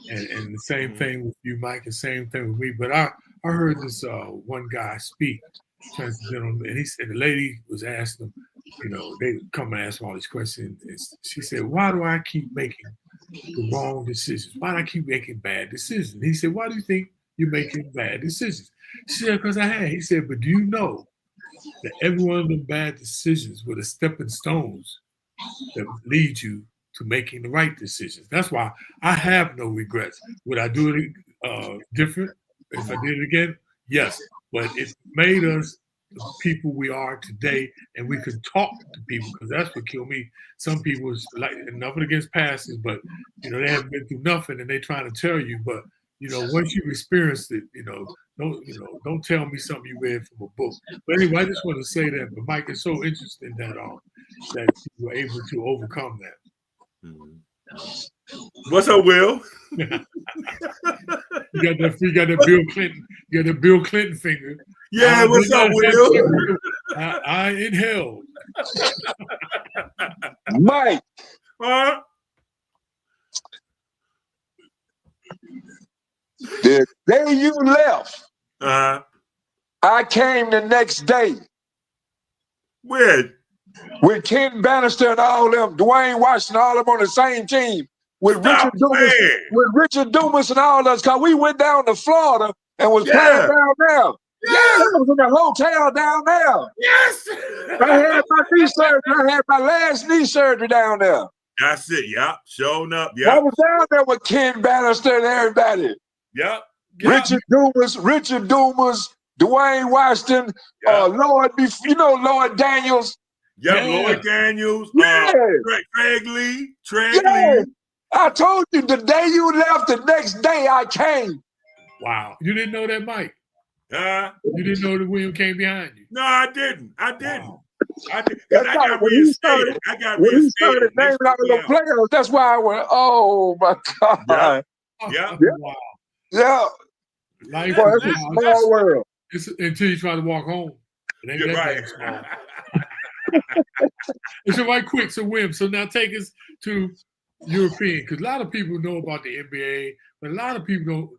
and the same thing with you, Mike, and same thing with me. But I heard this one guy speak, transcendental, and he said the lady was asking him, you know, they come and ask him all these questions. And she said, "Why do I keep making the wrong decisions? Why do I keep making bad decisions?" He said, "Why do you think you're making bad decisions?" She said, "Because I had." He said, "But do you know that every one of them bad decisions were the stepping stones that lead you to making the right decisions? That's why I have no regrets. Would I do it different if I did it again? Yes, but it made us the people we are today, and we could talk to people, because that's what killed me. Some people is like, nothing against pastors, but you know, they haven't been through nothing and they trying to tell you, but you know, once you've experienced it, don't tell me something you read from a book." But anyway, I just want to say that. But Mike, it's so interesting that that you were able to overcome that.
Mm-hmm. What's up, Will?
You got that Bill Clinton. You got the Bill Clinton finger.
Yeah, what's up, Will?
I inhaled.
Mike.
Huh?
The day you left, I came the next day.
Where?
With Ken Bannister and all them, Dwayne Washington, all them on the same team. With Richard Dumas and all us, because we went down to Florida and was playing down there. Yeah, I was in the hotel down there.
Yes.
I had my knee surgery. I had my last knee surgery down there.
That's it. Yep. Showing up. Yep.
I was down there with Ken Bannister and everybody.
Yep.
Richard Dumas, Dwayne Washington, Lord Daniels.
Yep, Lloyd Daniels. Craig Lee.
Lee. I told you the day you left, the next day I came.
Wow. You didn't know that, Mike? You didn't know that William came behind you?
No, I didn't. Wow. I got
when
reinstated.
When he started naming out the players, that's why I went, oh my God.
Yeah.
Wow.
Yeah.
Life
Boy, it's a small world.
It's until you try to walk home. It ain't that small. So right quick, so Wim, so now take us to European, because a lot of people know about the NBA, but a lot of people don't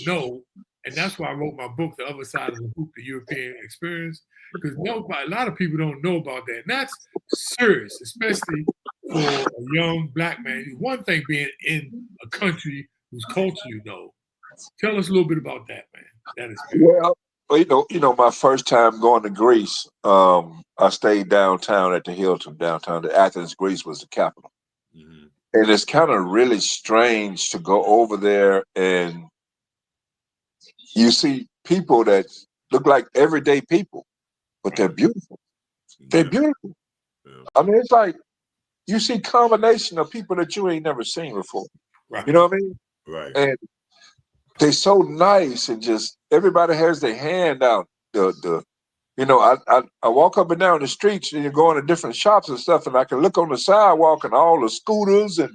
know, and that's why I wrote my book, The Other Side of the Hoop, The European Experience, because a lot of people don't know about that. And that's serious, especially for a young black man. One thing being in a country whose culture you know. Tell us a little bit about that, man. That is
well, you know, my first time going to Greece, I stayed downtown at the Hilton downtown. Athens, Greece was the capital. Mm-hmm. And it's kind of really strange to go over there and you see people that look like everyday people, but they're beautiful. They're beautiful. Yeah. I mean, it's like you see combination of people that you ain't never seen before. Right. You know what I mean?
Right.
And they're so nice and just everybody has their hand out. You know, I walk up and down the streets and you're going to different shops and stuff, and I can look on the sidewalk and all the scooters and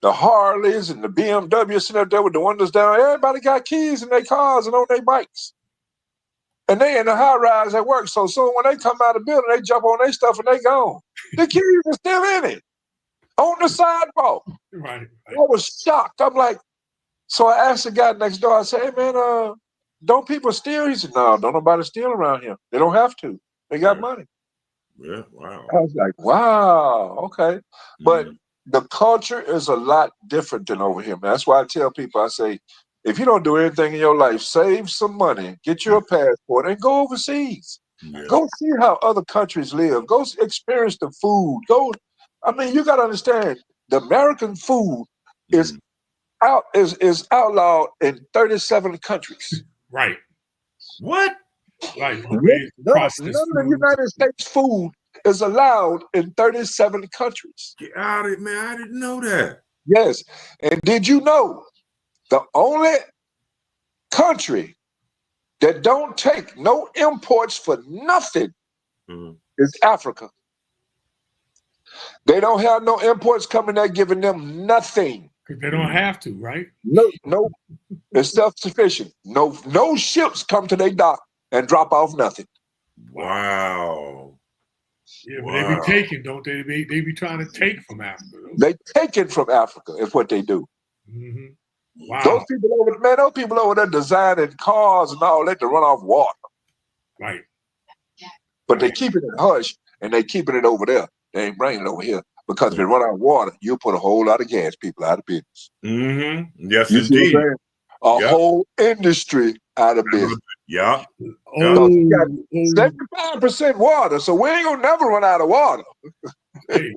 the Harleys and the BMWs sitting up there with the windows down. Everybody got keys in their cars and on their bikes. And they in the high rise at work. So soon when they come out of the building, they jump on their stuff and they gone. The keys are still in it. On the sidewalk.
Right.
I was shocked. I'm like, so I asked the guy next door, I said, hey man, don't people steal? He said, no, don't nobody steal around here. They don't have to. They got money.
Yeah, wow.
I was like, wow, okay. But the culture is a lot different than over here, man. That's why I tell people, I say, if you don't do anything in your life, save some money, get you a passport, and go overseas. Yeah. Go see how other countries live. Go experience the food. I mean, you got to understand, the American food is outlawed in 37 countries.
Right.
What?
Right.
None of the United States food is allowed in 37 countries.
Get out of it, man. I didn't know that.
Yes. And did you know the only country that don't take no imports for nothing is Africa? They don't have no imports coming there giving them nothing.
Because they don't have to, right?
No. It's self-sufficient. No ships come to their dock and drop off nothing.
Wow.
Yeah, but they be taking, don't they? They be trying to take from Africa.
They take it from Africa is what they do.
Mm-hmm. Wow.
Those people over there designing cars and all that to run off water.
Right.
But they keep it in hush and they keeping it over there. They ain't bringing it over here. Because if they run out of water, you'll put a whole lot of gas people out of business.
Mm-hmm. Yes,
you
indeed.
Whole industry out of business.
Yeah.
Oh, 75% water, so we ain't gonna never run out of water.
Hey,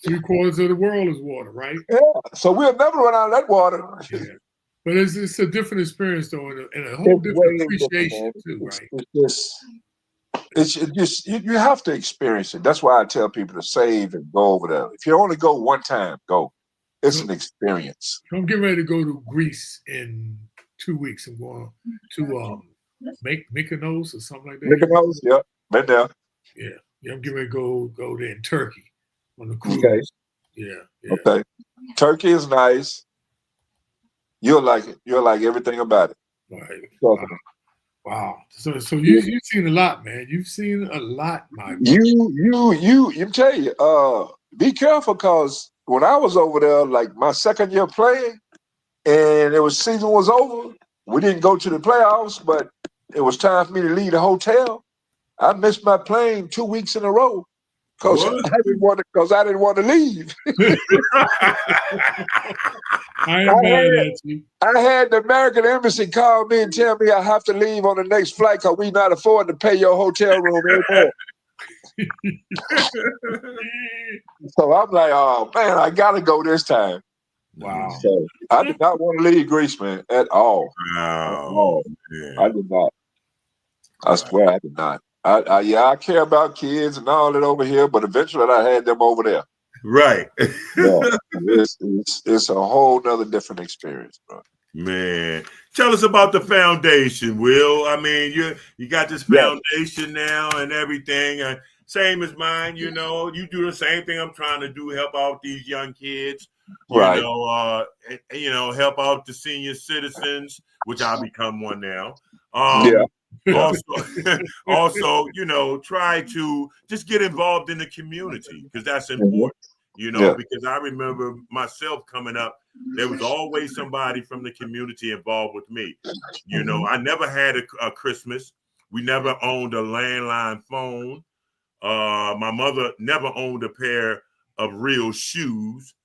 3/4 of the world is water, right?
Yeah. So we'll never run out of that water.
Yeah. But it's a different experience though, and a whole different appreciation too, right?
It's just you have to experience it. That's why I tell people to save and go over there. If you only go one time, go. It's an experience.
I'm getting ready to go to Greece in 2 weeks. I'm going to Mykonos or something like that.
Mykonos, yeah, been there.
Yeah, I'm getting ready to go there in Turkey. on the cruise.
Okay.
Yeah.
Okay. Turkey is nice. You'll like it. You'll like everything about it.
Right. Wow. So you've seen a lot, man. You've seen a lot, my brother.
You tell you, be careful, because when I was over there, like my second year playing, and season was over, we didn't go to the playoffs, but it was time for me to leave the hotel. I missed my plane 2 weeks in a row because I didn't want to leave.
I ain't mad at you.
I had the American Embassy call me and tell me I have to leave on the next flight because we not affording to pay your hotel room anymore. So I'm like, oh man, I gotta go this time.
Wow.
So I did not want to leave Greece, man, at all.
Wow.
I did not. I swear I did not. I care about kids and all that over here, but eventually I had them over there.
Right.
Yeah, it's a whole nother different experience, bro.
Man, tell us about the foundation, Will. I mean, you got this foundation now and everything. Same as mine, you know. You do the same thing I'm trying to do, help out these young kids. You know, help out the senior citizens, which I'll become one now. Also, you know, try to just get involved in the community, because that's important. You know, because I remember myself coming up, there was always somebody from the community involved with me. You know, I never had a Christmas. We never owned a landline phone. My mother never owned a pair of real shoes.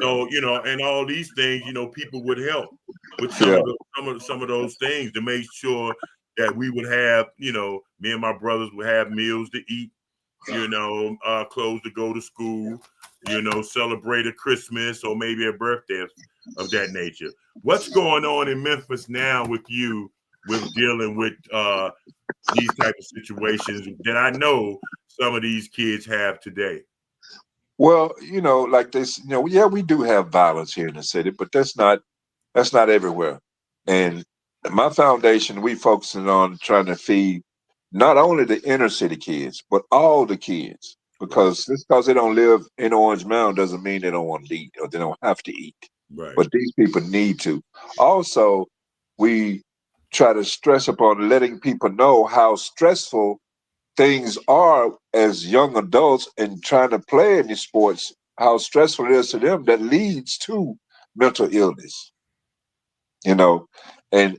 So, you know, and all these things, you know, people would help with some of those things to make sure that we would have, you know, me and my brothers would have meals to eat, you know, clothes to go to school, you know, celebrate a Christmas or maybe a birthday of that nature. What's going on in Memphis now with you with dealing with these type of situations that I know some of these kids have today?
Well, you know, like this, you know, we do have violence here in the city, but that's not everywhere. And my foundation, we focusing on trying to feed not only the inner city kids, but all the kids. Because just because they don't live in Orange Mound doesn't mean they don't want to eat or they don't have to eat.
Right.
But these people need to. Also, we try to stress upon letting people know how stressful things are as young adults and trying to play in these sports, how stressful it is to them that leads to mental illness. You know, and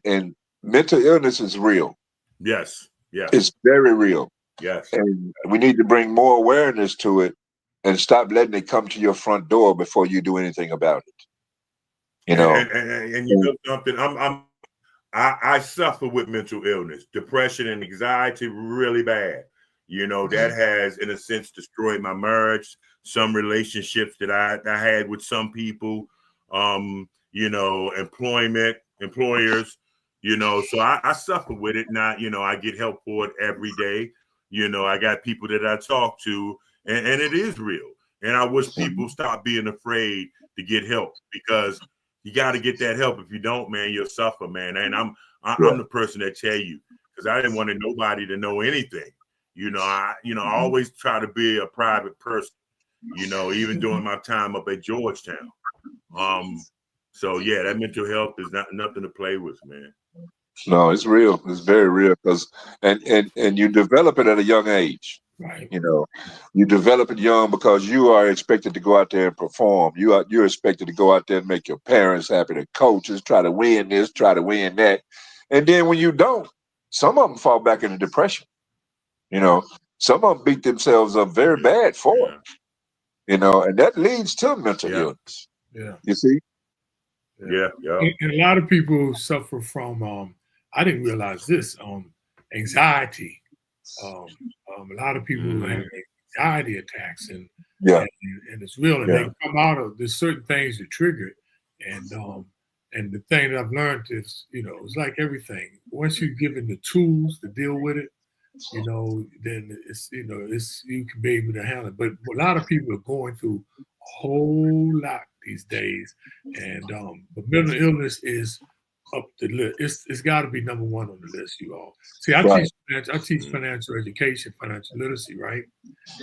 mental illness is real.
Yes.
It's very real.
Yes.
And we need to bring more awareness to it and stop letting it come to your front door before you do anything about it. You know,
and you know something, I suffer with mental illness, depression and anxiety really bad. You know, that has, in a sense, destroyed my marriage, some relationships that I had with some people, you know, employers, you know, so I suffer with it. Now, you know, I get help for it every day. You know, I got people that I talk to, and it is real. And I wish people stop being afraid to get help, because you got to get that help. If you don't, man, you'll suffer, man. And I'm the person that tell you, because I didn't want nobody to know anything. You know, I always try to be a private person, you know, even during my time up at Georgetown. So yeah, that mental health is nothing to play with, man.
No, it's real. It's very real, because and you develop it at a young age.
Right.
You know, you develop it young because you are expected to go out there and perform. You're expected to go out there and make your parents happy, the coaches, try to win this, try to win that. And then when you don't, some of them fall back into depression. You know, some of them beat themselves up very bad for it. You know, and that leads to mental illness.
Yeah.
You see?
Yeah.
And a lot of people suffer from I didn't realize this, anxiety. A lot of people have anxiety attacks, and it's real, and they come out of, there's certain things that trigger it. And the thing that I've learned is, you know, it's like everything. Once you're given the tools to deal with it, you know, then it's, you know, you can be able to handle it. But a lot of people are going through a whole lot these days, and but mental illness is up the list. It's got to be number one on the list, you all. See, I teach financial education, financial literacy, right?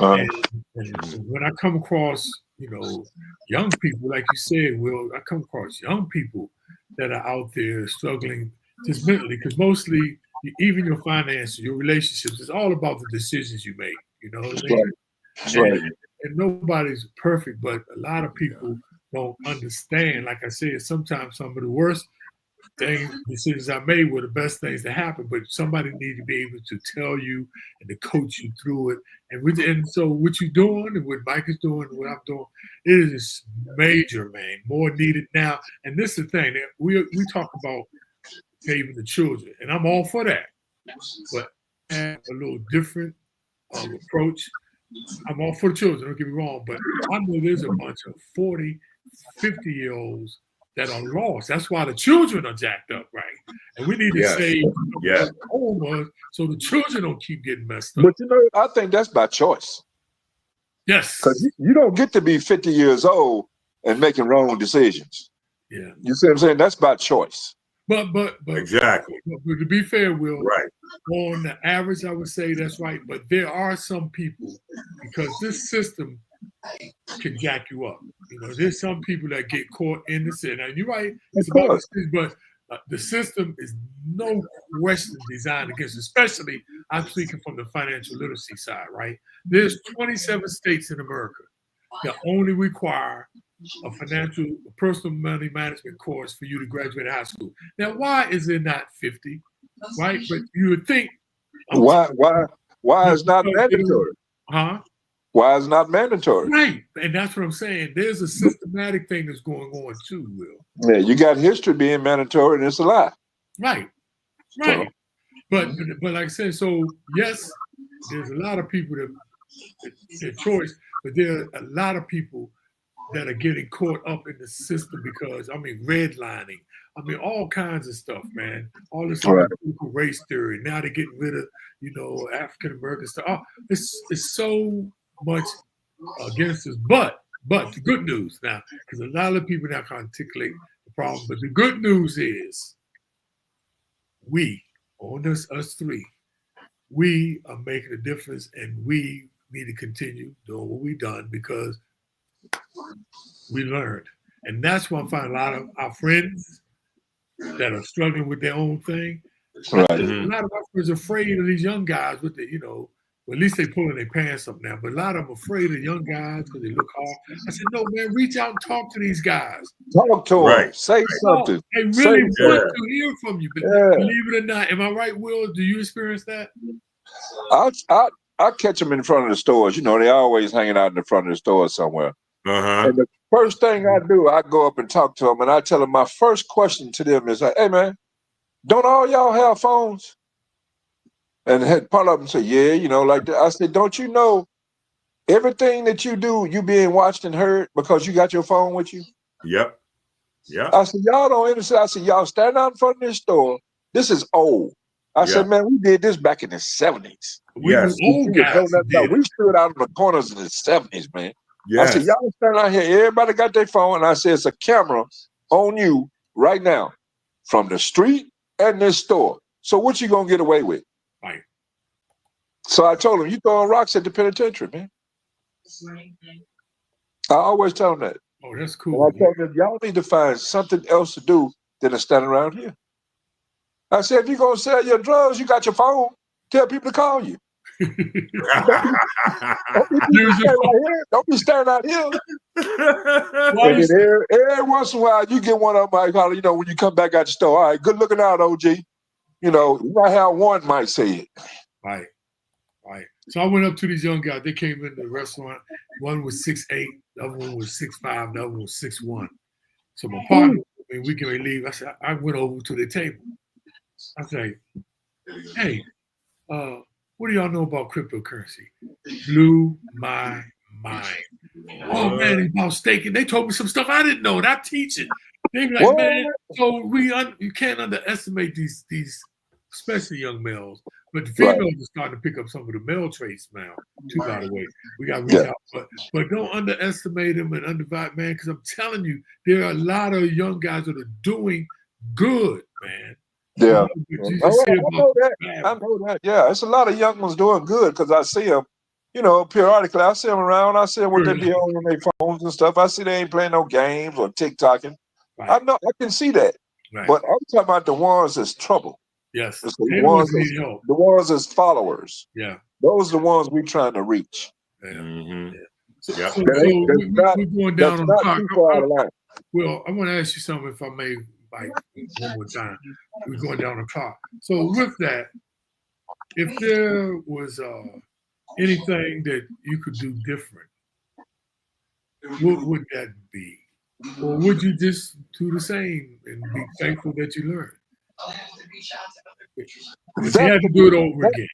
And when I come across, young people, like you said, Will, I come across young people that are out there struggling just mentally, because mostly, even your finances, your relationships, it's all about the decisions you make. You know what I mean?
That's right.
And nobody's perfect, but a lot of people don't understand. Like I said, sometimes some of the worst decisions I made were the best things that happened, but somebody needs to be able to tell you and to coach you through it. And so what you're doing and what Mike is doing and what I'm doing, it is major, man, more needed now. And this is the thing that we talk about saving the children, and I'm all for that, but have a little different approach. I'm all for the children, don't get me wrong, but I know there's a bunch of 40, 50-year-olds that are lost. That's why the children are jacked up, right? And we need to save home so the children don't keep getting messed up.
But I think that's by choice.
Yes.
Because you don't get to be 50 years old and making wrong decisions.
Yeah.
You see what I'm saying? That's by choice.
But
exactly.
But to be fair, Will,
right.
On the average, I would say that's right. But there are some people, because this system can jack you up. There's some people that get caught in the system. And you're right, it's about the system, but the system is no question designed against, especially I'm speaking from the financial literacy side, right? There's 27 states in America that only require a personal money management course for you to graduate high school. Now, why is it not 50? Right? But you would think.
Why is not mandatory?
Huh?
Why is not mandatory?
Right. And that's what I'm saying. There's a systematic thing that's going on too, Will.
Yeah, you got history being mandatory and it's a lie.
Right.
So.
But like I said, so yes, there's a lot of people that their choice, but there are a lot of people that are getting caught up in the system because, redlining. All kinds of stuff, man. All this critical race theory. Now they're getting rid of, African American stuff. Oh, it's so much against us. But the good news now, because a lot of people now can articulate the problem, but the good news is us three, we are making a difference, and we need to continue doing what we've done because we learned. And that's why I find a lot of our friends that are struggling with their own thing.
Right.
A lot of our friends are afraid of these young guys with the, well, at least they pulling their pants up now, but a lot of them are afraid of young guys because they look hard. I said, no, man, reach out and talk to these guys.
Talk to them. Say something.
They really want to hear from you. But believe it or not, am I right, Will? Do you experience that?
I catch them in front of the stores. They always hanging out in the front of the store somewhere. And the first thing I do, I go up and talk to them, and I tell them my first question to them is, hey, man, don't all y'all have phones? And part of them say, yeah, like that. I said, don't you know everything that you do, you being watched and heard because you got your phone with you?
Yep. Yeah.
I said, y'all don't understand. I said, y'all stand out in front of this store. This is old. I said, man, we did this back in the 70s.
Yes.
We stood out in the corners in the 70s, man. Yes. I said, y'all stand out here. Everybody got their phone. And I said, it's a camera on you right now from the street and this store. So what you going to get away with?
Right.
So I told him, you throwing rocks at the penitentiary, man. I always tell them that.
Oh, that's cool.
And I told them, y'all need to find something else to do than to stand around here. I said, if you're going to sell your drugs, you got your phone. Tell people to call you. Don't be staring out here. And then every once in a while, you get one of them, when you come back out the store. All right, good looking out, OG. You might have one might say it.
Right. So I went up to these young guys. They came into the restaurant. One was 6'8", the other one was 6'5", the other one was 6'1". So my partner, we can leave. I said, I went over to the table. I say, hey, what do y'all know about cryptocurrency? Blew my mind. Oh man, it's about staking. They told me some stuff I didn't know, and I teach it. They be like, man, so you can't underestimate these, especially young males. But the females are starting to pick up some of the male traits now, too, by the way. We got to reach out. But don't underestimate them and undervalue, man, because I'm telling you, there are a lot of young guys that are doing good. man.
Yeah.
You just hear
I know that. I know that. Yeah, it's a lot of young ones doing good because I see them, periodically. I see them around. I see them what they be on their phones and stuff. I see they ain't playing no games or TikToking.
Right.
I know. I can see that.
Right.
But I'm talking about the ones that's trouble.
Yes.
It's
The ones need help.
The ones that's followers.
Yeah.
Those are the ones we're trying to reach.
Yeah.
Mm-hmm.
Yeah. So we're going down on the clock. Well, I want to ask you something, if I may, Mike, one more time. We're going down the clock. So with that, if there was anything that you could do different, what would that be? Or would you just do the same and be thankful that you learned? If you had to do it over again.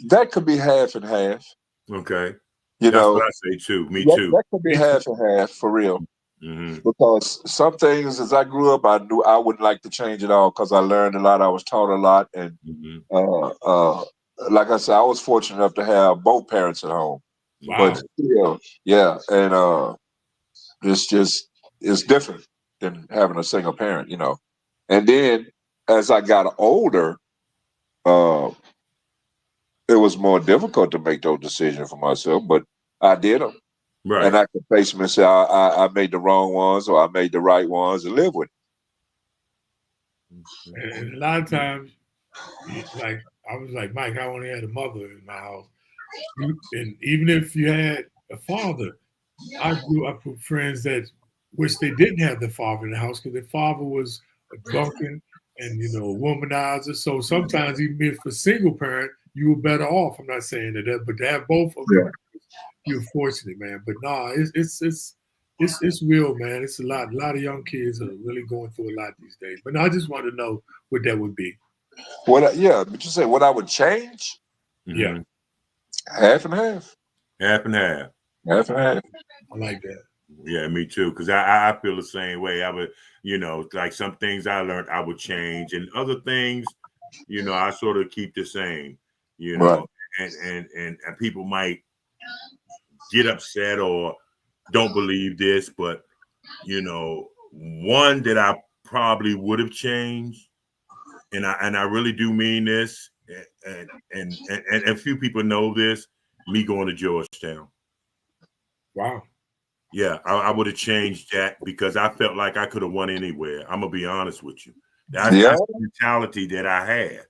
That could be half and half.
Okay.
That's
what I say too. Me too.
That could be half and half for real.
Mm-hmm.
Because some things, as I grew up, I knew I wouldn't like to change it all because I learned a lot. I was taught a lot, and like I said, I was fortunate enough to have both parents at home.
Wow.
But still, yeah, and it's different than having a single parent, And then as I got older, it was more difficult to make those decisions for myself, but I did them.
Right.
And I could face them and say, I made the wrong ones or I made the right ones and live with
it. And a lot of times, like I was like, Mike, I only had a mother in my house. And even if you had a father, I grew up with friends that wish they didn't have their father in the house because their father was a drunken and, a womanizer. So sometimes even if a single parent, you were better off. I'm not saying that, but to have both of them, you're fortunate, man. But no, it's real, man. It's a lot of young kids are really going through a lot these days. But no, I just want to know what that would be.
But you say what I would change?
Mm-hmm.
Yeah.
Half and half.
Half and half.
Half and half.
I like that.
Yeah, me too. Because I feel the same way. I would, like some things I learned I would change, and other things, I sort of keep the same.
Right.
And people might get upset or don't believe this, but one that I probably would have changed, and I really do mean this, and a few people know this, me going to Georgetown.
Wow.
Yeah, I would have changed that because I felt like I could have won anywhere. I'm gonna be honest with you. That's the mentality that I had.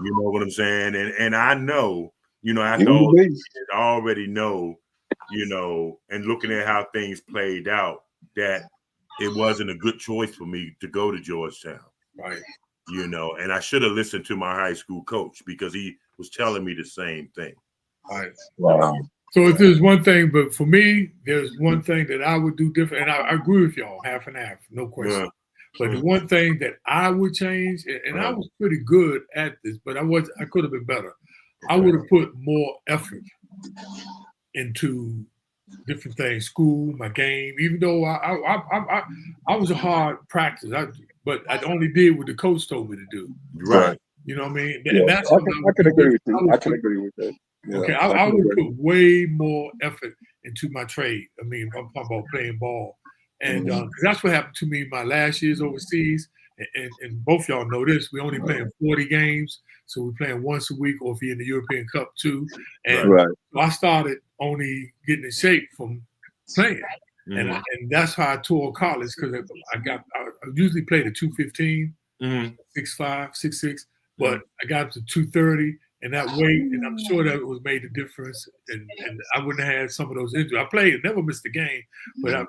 You know what I'm saying? And I know, after all this, I already know, and looking at how things played out, that it wasn't a good choice for me to go to Georgetown.
Right.
And I should have listened to my high school coach because he was telling me the same thing.
Right.
Wow.
So if there's one thing, but for me, there's one thing that I would do different, and I agree with y'all, half and half, no question. Yeah. But the one thing that I would change, and I was pretty good at this, but I could have been better. I would have put more effort into different things, school, my game. Even though I was a hard practice, but I only did what the coach told me to do.
Right.
You know what I mean?
Yeah.
And that's
I can agree with you. I can agree with that. Yeah,
okay, I would put way more effort into my trade. I mean, I'm talking about playing ball. And that's what happened to me my last years overseas. And both y'all know this. We only playing 40 games. So we're playing once a week, or if you're in the European Cup too. And I started only getting in shape from playing. Mm-hmm. And that's how I tore college, because I usually played at 215, 6'5", 6'6", but I got up to 230. And that weight, and I'm sure that it was made a difference, and I wouldn't have had some of those injuries. I played, never missed a game, but I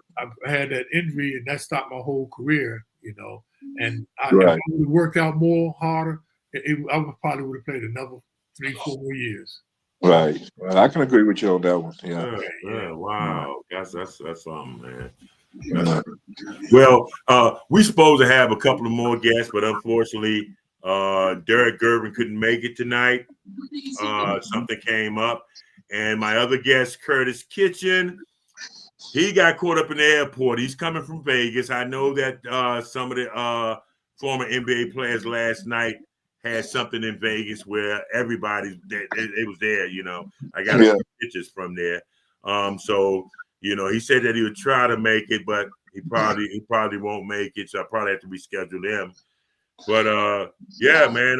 had that injury, and that stopped my whole career, And if I would have worked out more, harder, I probably would have played another 3-4 more years.
Right. I can agree with you on that one.
Yeah. Wow. That's something, man. Well, we're supposed to have a couple of more guests, but unfortunately, Derek Gervin couldn't make it tonight. Something came up, and my other guest, Curtis Kitchen, he got caught up in the airport. He's coming from Vegas. I know that some of the former NBA players last night had something in Vegas where everybody it was there. I got a few pictures from there. So he said that he would try to make it, but he probably won't make it. So I probably have to reschedule him. But yeah, man.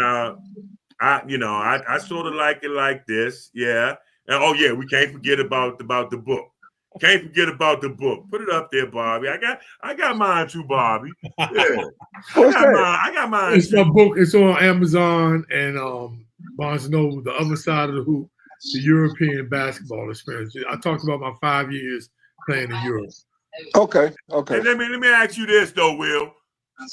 I sort of like it like this. Yeah. And oh yeah, we can't forget about the book. Can't forget about the book. Put it up there, Bobby. I got mine too, Bobby. Yeah. I got mine.
It's my book. It's on Amazon and Barnes & Noble, The Other Side of the Hoop, the European basketball experience. I talked about my 5 years playing in Europe.
Okay.
And let me ask you this though, Will.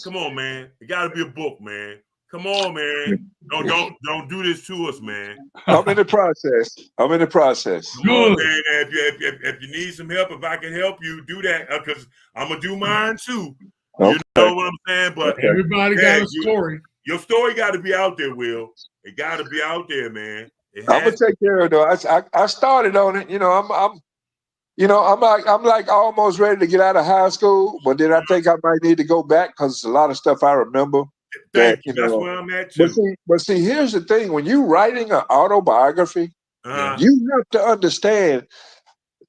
Come on, man. It got to be a book, man. Come on, man. Don't do this to us, man.
I'm in the process.
Come on, man. If you need some help, if I can help you, do that because I'm gonna do mine too.
Okay.
You know what I'm saying? But
everybody got a story.
Your story got to be out there, Will. It got to be out there, man.
I'm gonna take care of it. I started on it. I'm like almost ready to get out of high school, but then I think I might need to go back because it's a lot of stuff I remember.
That's where I'm at too.
But see, here's the thing: when you're writing an autobiography, you have to understand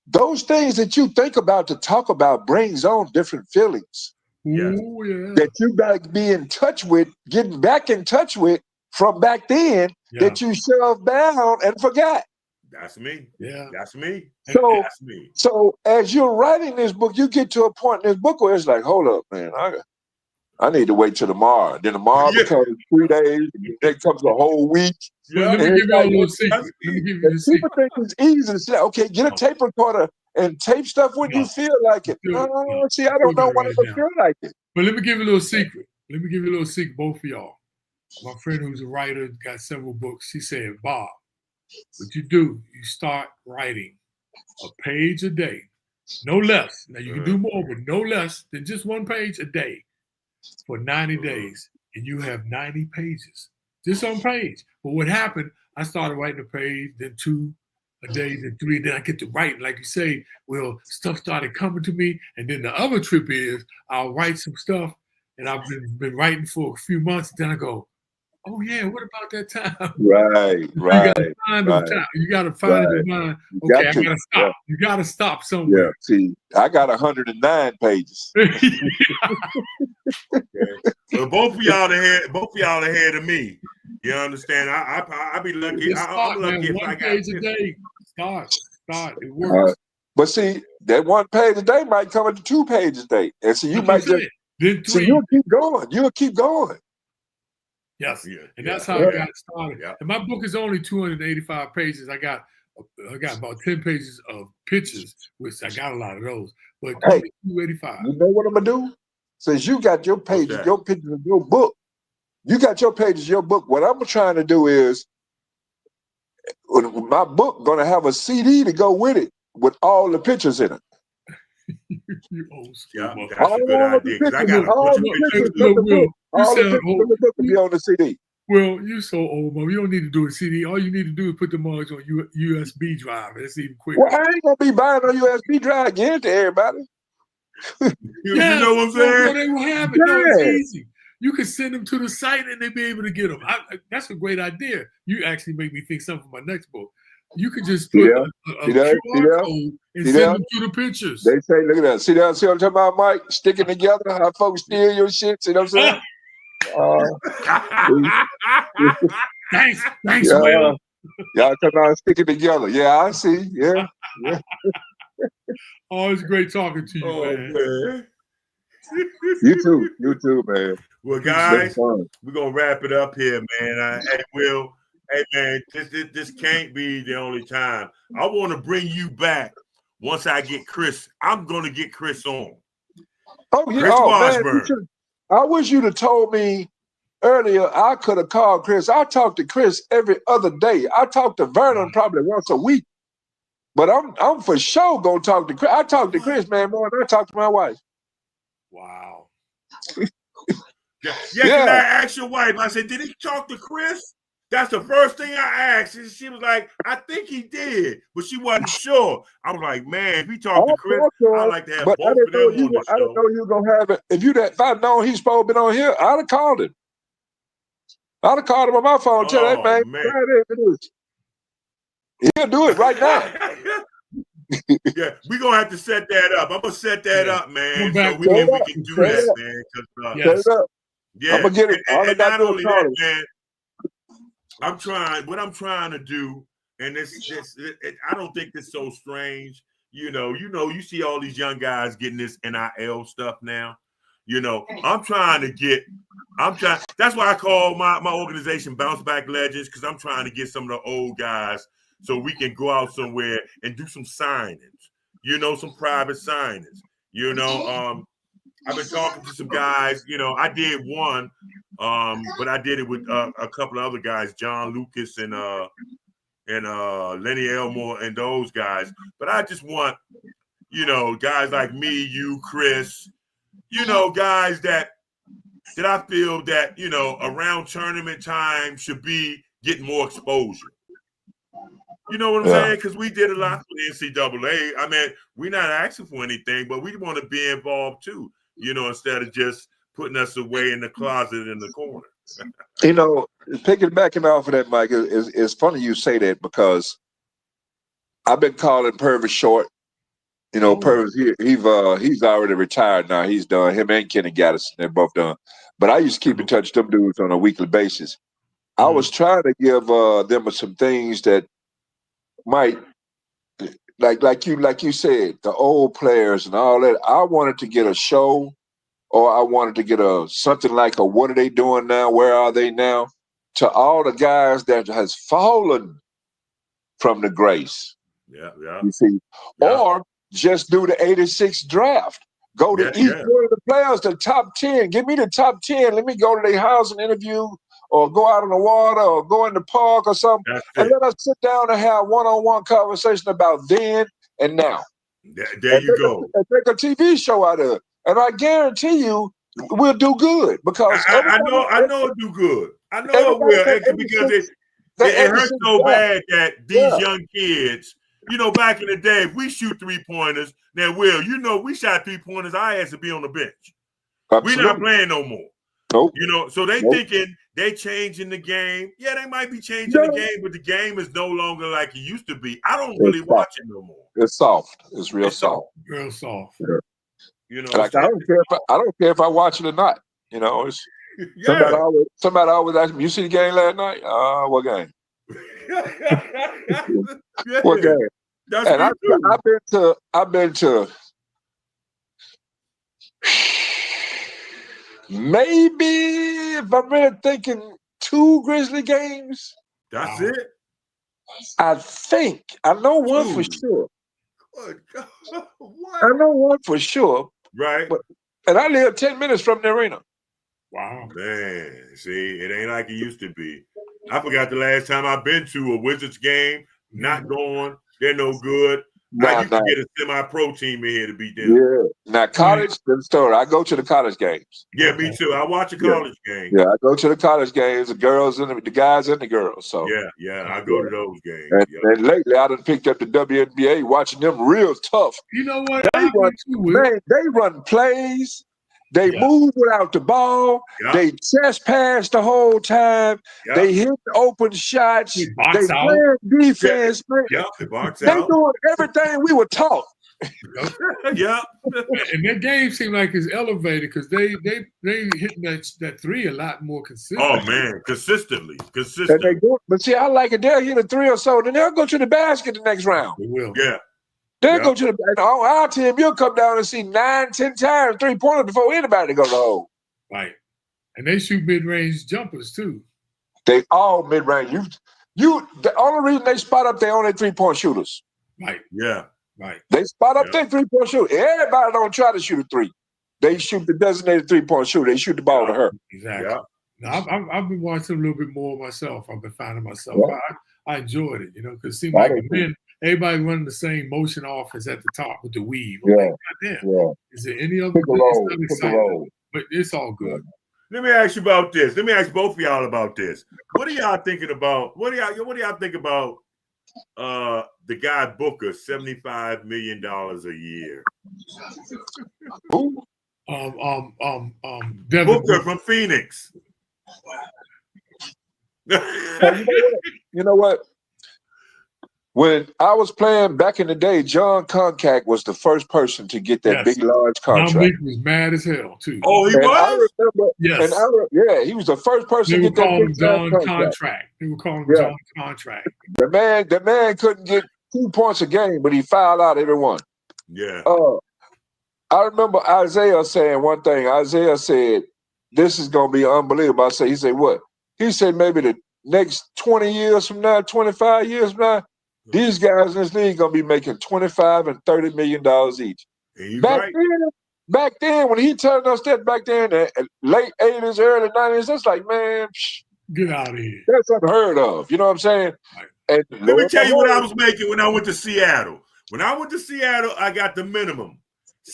those things that you think about to talk about brings on different feelings.
Ooh, yeah.
That you got to be in touch with, getting back in touch with from back then that you shoved down and forgot.
That's me.
Yeah.
That's me.
So,
that's me.
So as you're writing this book, you get to a point in this book where it's like, hold up, man, I need to wait till tomorrow. Then tomorrow becomes 3 days, and then comes a whole week.
Yeah. Let me give you a little secret.
People think it's easy to say, okay, get a tape recorder and tape stuff when you feel like it. No, see, I don't know when I feel like it.
But let me give you a little secret. Both of y'all. My friend who's a writer, got several books. He said, Bob, what you do, you start writing a page a day, no less. Now you can do more, but no less than just 1 page a day for 90 days, and you have 90 pages just on page. But what happened, I started writing a page, then 2 a day, then 3, then I get to write, like you say, well, stuff started coming to me, and then the other trip is I'll write some stuff, and I've been writing for a few months, then I go, oh yeah, what about that time?
Right.
You gotta find it in your mind. Okay, I gotta stop. Yeah. You gotta stop somewhere.
Yeah. See, I got 109 pages.
So both of y'all ahead of me. You understand? I be lucky. I'm lucky if I got 1 page a day.
Start. It works.
But see, that 1 page a day might come into 2 pages a day, and so you might just. So you'll keep going.
Yes, and that's how I got started. Yeah. And my book is only 285 pages. I got about 10 pages of pictures, which I got a lot of those. But 285.
You know what I'm gonna do? Since you got your pages, your pictures of your book, you got your pages, your book. What I'm trying to do is, my book gonna have a CD to go with it, with all the pictures in it.
You old school. Yeah, that's a good idea. I got
all the pictures of the book will be on the CD.
Well, you're so old, man. You don't need to do a CD. All you need to do is put the mugs on USB drive. It's even quicker.
Well, I ain't gonna be buying a USB drive again to everybody.
You know what I'm saying?
No, they will have it. No, it's easy. You can send them to the site and they'll be able to get them. That's a great idea. You actually make me think something for my next book. You could just put a QR code and send them to the pictures.
They say, look at that. See what I'm talking about, Mike? Sticking together, how folks steal your shit. See what I'm saying?
Thanks, Will.
Y'all come out sticking together. Yeah, I see. Yeah.
Oh, it's great talking to you, man.
You too, man.
Well, guys, we're gonna wrap it up here, man. Hey, Will. Hey, man, this can't be the only time. I want to bring you back once I get Chris. I'm going to get Chris on.
Oh, yeah. Man, I wish you'd have told me earlier. I could have called Chris. I talk to Chris every other day. I talk to Vernon probably once a week. But I'm for sure going to talk to Chris. I talk to Chris, man, more than I talk to my wife.
Wow.
Yeah. I asked your wife. I said, did he talk to Chris? That's the first thing I asked. And she was like, I think he did, but she wasn't sure. I was like, man, if he talked to Chris, I'd like to have both of them on the show.
I didn't know you were going to have it. If I'd known he's supposed to be on here, I'd have called him. I'd have called him on my phone and tell that man. He'll do it right now.
Yeah, we're going to have to set that up. I'm going to set that up, man, so we can do that, man. Yeah,
I'm gonna get it.
and not only that, man. What I'm trying to do, and I don't think it's so strange. You see all these young guys getting this NIL stuff now. I'm trying. That's why I call my organization Bounce Back Legends, because I'm trying to get some of the old guys so we can go out somewhere and do some signings. Some private signings. I've been talking to some guys. I did one, but I did it with a couple of other guys, John Lucas and Lenny Elmore and those guys. But I just want, guys like me, you, Chris, guys that I feel that, around tournament time should be getting more exposure. You know what I'm saying? Because we did a lot for the NCAA. I mean, we're not asking for anything, but we want to be involved too, instead of just putting us away in the closet in the corner.
Piggybacking off of that, Mike, it's funny you say that, because I've been calling Purvis short. Purvis, he's already retired now. He's done. Him and Kenny Gaddison, they're both done. But I used to keep in touch with them dudes on a weekly basis. I was trying to give them some things that might, like you said, the old players and all that. I wanted to get a show, or I wanted to get something like a what are they doing now? Where are they now? To all the guys that has fallen from the grace.
Yeah.
You see, or just do the '86 draft. Go to each one of the players, the top 10. Give me the top 10. Let me go to their house and interview, or go out on the water, or go in the park or something, and let us sit down and have one-on-one conversation about then and now.
There you go.
And make a TV show out of it. And I guarantee you, we'll do good, because
I know it'll do good. I know it will, because it hurts so bad that these young kids, back in the day, if we shoot 3-pointers, now, Will, we shot 3-pointers, I had to be on the bench. We're not playing no more.
Nope.
So they thinking they changing the game. Yeah, they might be changing the game, but the game is no longer like it used to be. I don't really watch it no more.
It's soft. It's real soft.
Real soft.
Yeah. Like, I don't care if I watch it or not. It's somebody always ask me, you see the game last night? What game? What game? And I've been to maybe, if I'm really thinking, 2 Grizzly games.
That's it.
I think I know one for sure.
What?
I know one for sure.
Right.
And I live 10 minutes from the arena.
Wow.
Man, see, it ain't like it used to be. I forgot the last time I've been to a Wizards game. Not going. They're no good. I used to get a semi-pro team in here to beat them.
Yeah. Now, college, the story. I go to the college games.
Yeah, me too. I watch a college game.
Yeah, I go to the college games, the girls and the guys and the girls. So
yeah, I go to those games.
And lately, I done picked up the WNBA, watching them real tough.
You know what?
They run plays. They move without the ball. They chest pass the whole time. They hit open shots. They play defense.
They box
They
out.
doing everything we were taught.
Yeah.
And that game seemed like it's elevated, because they hitting that 3 a lot more consistently.
Oh man, consistently.
And they do, but see, I like it. They'll hit a 3 or so, then they'll go to the basket the next round.
They will.
Yeah.
They'll go to the on our team. You'll come down and see 9, 10 times 3-pointers before anybody go to the hole.
Right. And they shoot mid-range jumpers too.
They all mid-range. The only reason they spot up their only 3-point shooters.
Right.
Yeah.
Right.
They spot up their 3-point shooter. Everybody don't try to shoot a 3. They shoot the designated 3-point shooter. They shoot the ball to her.
Exactly. Yeah. Now, I've been watching a little bit more myself. I've been finding myself. I enjoyed it, because it seemed like everybody running the same motion offense at the top with the weave. Is there any other but it's all good.
Let me ask you about this. Let me ask both of y'all about this. What are y'all thinking about? What do y'all think about the guy Booker, $75 million a year?
Who?
Booker from Phoenix.
You know what? when I was playing back in the day, John Concack was the first person to get that big, large contract.
Dominique was mad as hell too.
Oh, he
and
was?
I remember,
Yes.
he was the first person
They
to
were
get that
calling
big,
John
large
contract. They were calling him John Contract.
The man couldn't get 2 points a game, but he fouled out every one.
Yeah.
I remember Isaiah saying one thing. Isaiah said, "This is gonna be unbelievable." He said, "What?" He said, "Maybe the next 20 years from now, 25 years from now, these guys in this league gonna be making $25 and $30 million each." Back then, when he turned us that back then, late 80s, early 90s, that's like, man,
get out of here.
That's unheard of. You know what I'm saying?
Right.
And
let me tell you what I was making when I went to Seattle. When I went to Seattle, I got the minimum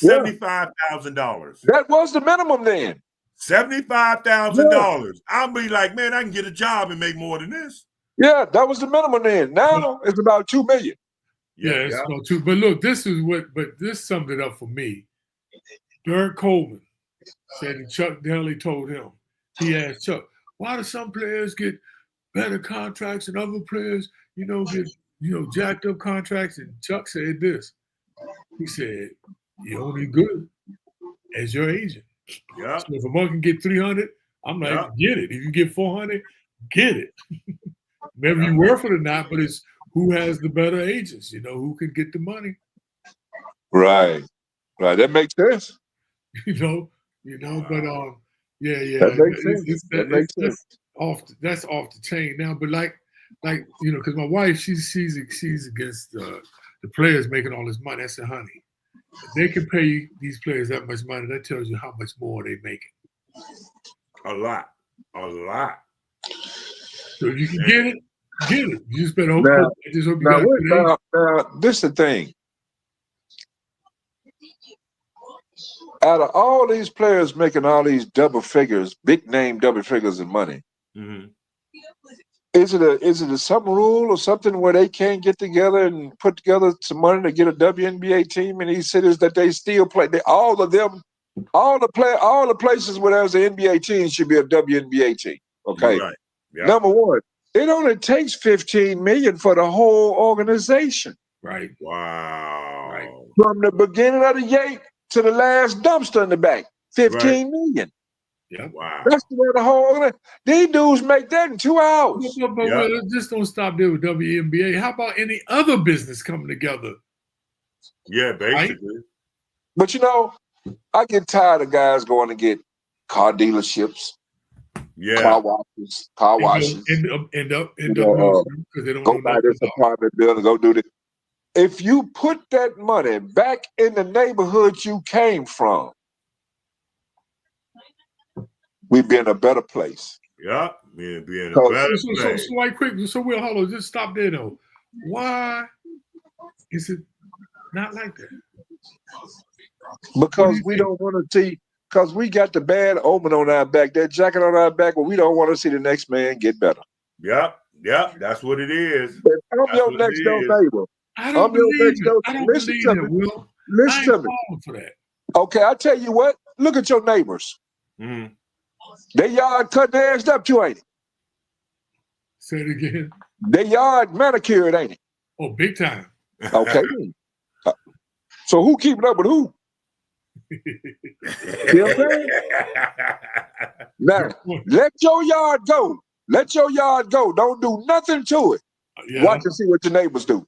$75,000.
That was the minimum then.
$75,000. I'll be like, man, I can get a job and make more than this.
Yeah, that was the minimum then. Now it's about $2 million.
Yeah, it's about $2. But look, this summed it up for me. Derek Coleman said that Chuck Daly told him. He asked Chuck, why do some players get better contracts and other players, get jacked up contracts? And Chuck said this. He said, "You're only good as your agent."
Yeah.
So if a man can get 300, I'm like, get it. If you get 400, get it. Whether you're worth it or not, but it's who has the better agents, who can get the money.
Right. That makes sense.
But
That makes sense.
That's off the chain now. But because my wife, she's against the players making all this money. I said, honey, if they can pay these players that much money, that tells you how much more they making.
A lot.
So if you can get it. You just better hope.
Now, this is the thing. Out of all these players making all these double figures, big name double figures of money, is it some rule or something where they can't get together and put together some money to get a WNBA team in these cities that they still play? All the places where there's an NBA team should be a WNBA team. Okay.
Right. Yeah.
Number one, it only takes $15 million for the whole organization.
Right.
Wow.
Right.
From the beginning of the gate to the last dumpster in the back, $15 million.
Yeah.
Wow.
That's the whole. These dudes make that in 2 hours.
But just don't stop there with WNBA. How about any other business coming together?
Yeah, basically.
Right? But I get tired of guys going to get car dealerships.
Yeah.
Car washes.
End up because they don't
go buy this apartment building, go do this. If you put that money back in the neighborhood you came from, we'd be in a better place.
Yeah, we'd be in a better place.
So right quick, we'll hold on, just stop there though. Why is it not like that?
Because we don't want to see, because we got the bad omen on our back, that jacket on our back, where we don't want to see the next man get better.
Yep, that's what it is.
If I'm your next door neighbor.
I don't believe that, Will.
Listen to me.
For that.
Okay, I tell you what. Look at your neighbors.
Mm-hmm.
Their yard cut their ass up too, ain't it?
Say it again.
Their yard manicured, ain't it?
Oh, big time.
Okay. So who keeping up with who? See what I'm saying? Now, let your yard go. Let your yard go. Don't do nothing to it. Watch and see what your neighbors do.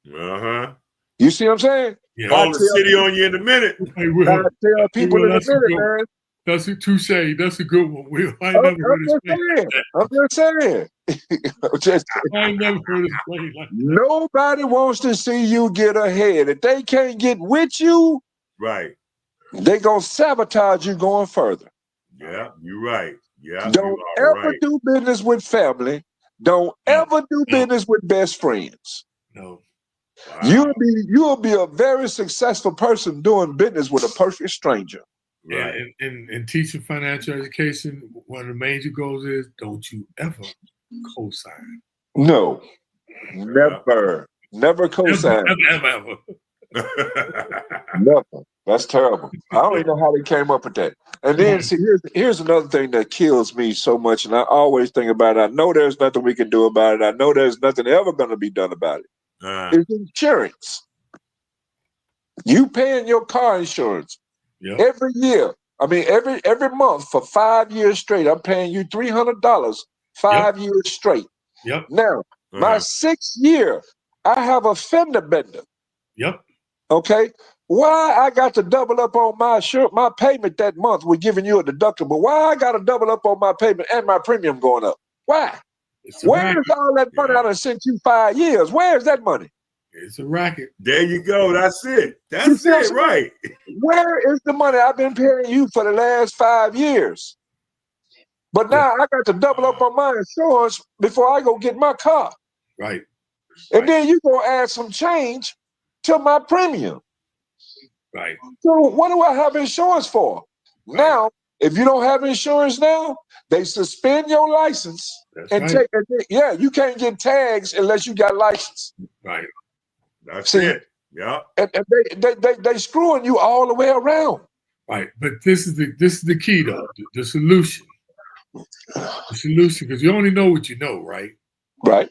You see what I'm saying?
Yeah. Call the city on you in a minute.
I tell people in a minute, man.
That's a touche. That's a good one, Will. I
I'm just saying.
I ain't never heard it played like that.
Nobody wants to see you get ahead. If they can't get with you,
right,
they gonna sabotage you going further.
Yeah, you're right. Yeah.
Don't ever do business with family. Don't ever do business with best friends.
No.
Wow. You'll be a very successful person doing business with a perfect stranger.
Right. Yeah, and teaching financial education, one of the major goals is don't you ever co-sign.
No. Never. Never co-sign.
Ever.
Never. That's terrible. I don't even know how they came up with that. And then see, here's another thing that kills me so much, and I always think about it. I know there's nothing we can do about it. I know there's nothing ever going to be done about it. is insurance. You paying your car insurance every year. I mean, every month for 5 years straight. I'm paying you $300 5 years straight.
Yep.
Now, my 6th year, I have a fender bender.
Yep.
Okay. Why I got to double up on my payment that month? We're giving you a deductible. Why I got to double up on my payment and my premium going up? Why? Where's all that money I done sent you 5 years? Where's that money?
It's a racket.
There you go. That's it. That's it, right.
Where is the money I've been paying you for the last 5 years? But now I got to double up on my insurance before I go get my car.
Right.
And then you going to add some change to my premium.
Right.
So what do I have insurance for? Right. Now, if you don't have insurance now, they suspend your license. That's you can't get tags unless you got license.
Right.
That's it. Yeah.
And they screwing you all the way around.
Right. But this is the key though, the solution. The solution, because you only know what you know, right?
Right.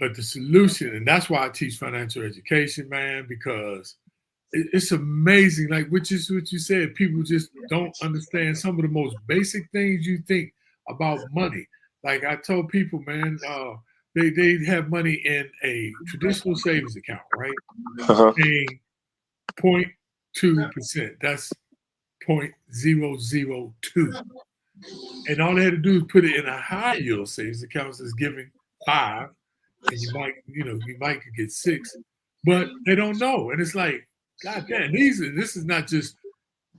But the solution, and that's why I teach financial education, man, because it's amazing. Like which is what you said, people just don't understand some of the most basic things you think about money. Like I told people, man, they have money in a traditional savings account, right? Paying 0.2%. That's 0.002. And all they had to do is put it in a high yield savings account that's giving 5, and you might get 6, but they don't know. And it's like, God damn, this is not just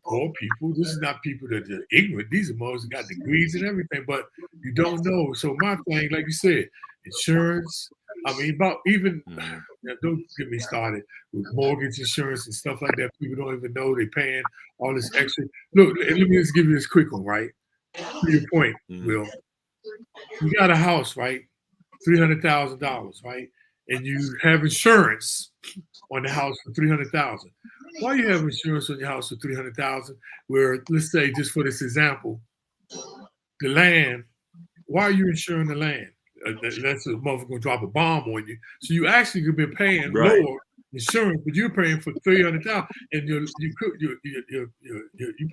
poor people. This is not people that are ignorant. These are most that got degrees and everything, but you don't know. So my thing, like you said, insurance. I mean, about even don't get me started with mortgage insurance and stuff like that. People don't even know they're paying all this extra. Look, let me just give you this quick one, right? To your point, Will. You got a house, right? $300,000, right? And you have insurance on the house for $300,000. Why you have insurance on your house for $300,000? Where, let's say, just for this example, the land. Why are you insuring the land? That's a motherfucker gonna drop a bomb on you. So you actually could be paying lower insurance, but you're paying for $300,000, and you're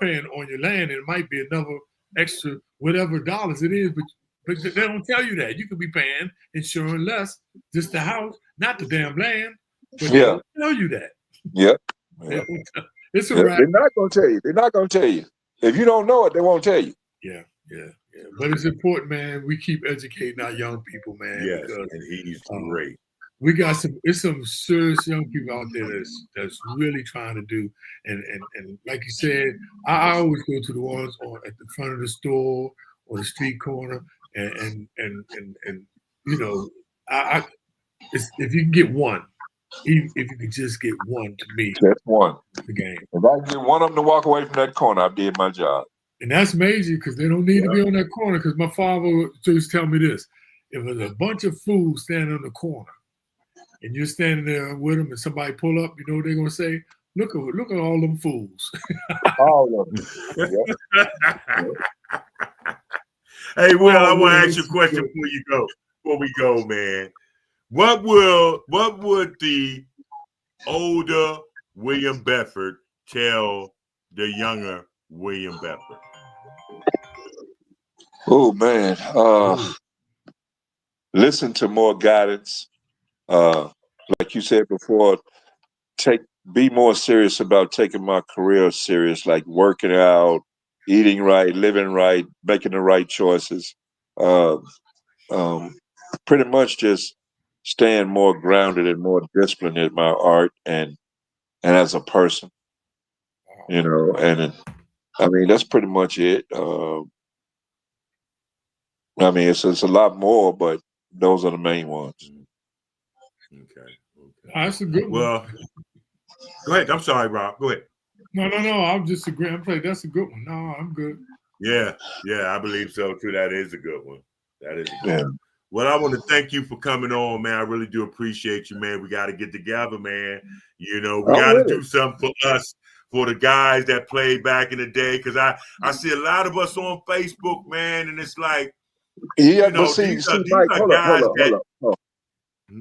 paying on your land, and it might be another extra whatever dollars it is, but they don't tell you that. You could be paying insuring less, just the house, not the damn land. But they don't tell you that.
Yeah.
It's a
They're not gonna tell you. They're not gonna tell you. If you don't know it, they won't tell you.
Yeah. But it's important, man. We keep educating our young people, man.
Yes, because, and he's great.
We got some serious young people out there that's really trying to do, and like you said, I always go to the ones at the front of the store or the street corner, and you know, if you can get one, if you could just get one, to me,
just one,
the game.
If I get one of them to walk away from that corner, I did my job.
And that's major because they don't need to be on that corner. Because my father used to tell me this: if there's a bunch of fools standing on the corner, and you're standing there with them, and somebody pull up, you know what they're gonna say? Look at all them fools.
All of them.
Hey, Will, I want to ask you a question before we go, man. What would the older William Bedford tell the younger William Bedford?
Oh man, listen to more guidance. Like you said before, be more serious about taking my career serious, like working out, eating right, living right, making the right choices. Pretty much just staying more grounded and more disciplined in my art and as a person, you know. And I mean, that's pretty much it. I mean, it's a lot more, but those are the main ones.
Okay.
That's a good one.
Well, go ahead. I'm sorry, Rob. Go ahead.
No. I'm just agreeing. I'm saying that's a good one. No, I'm good.
Yeah, I believe so too. That is a good one. One. Well, I want to thank you for coming on, man. I really do appreciate you, man. We got to get together, man. You know, we got to do something for us, for the guys that played back in the day. Because I see a lot of us on Facebook, man, and it's like,
Mike, hold up.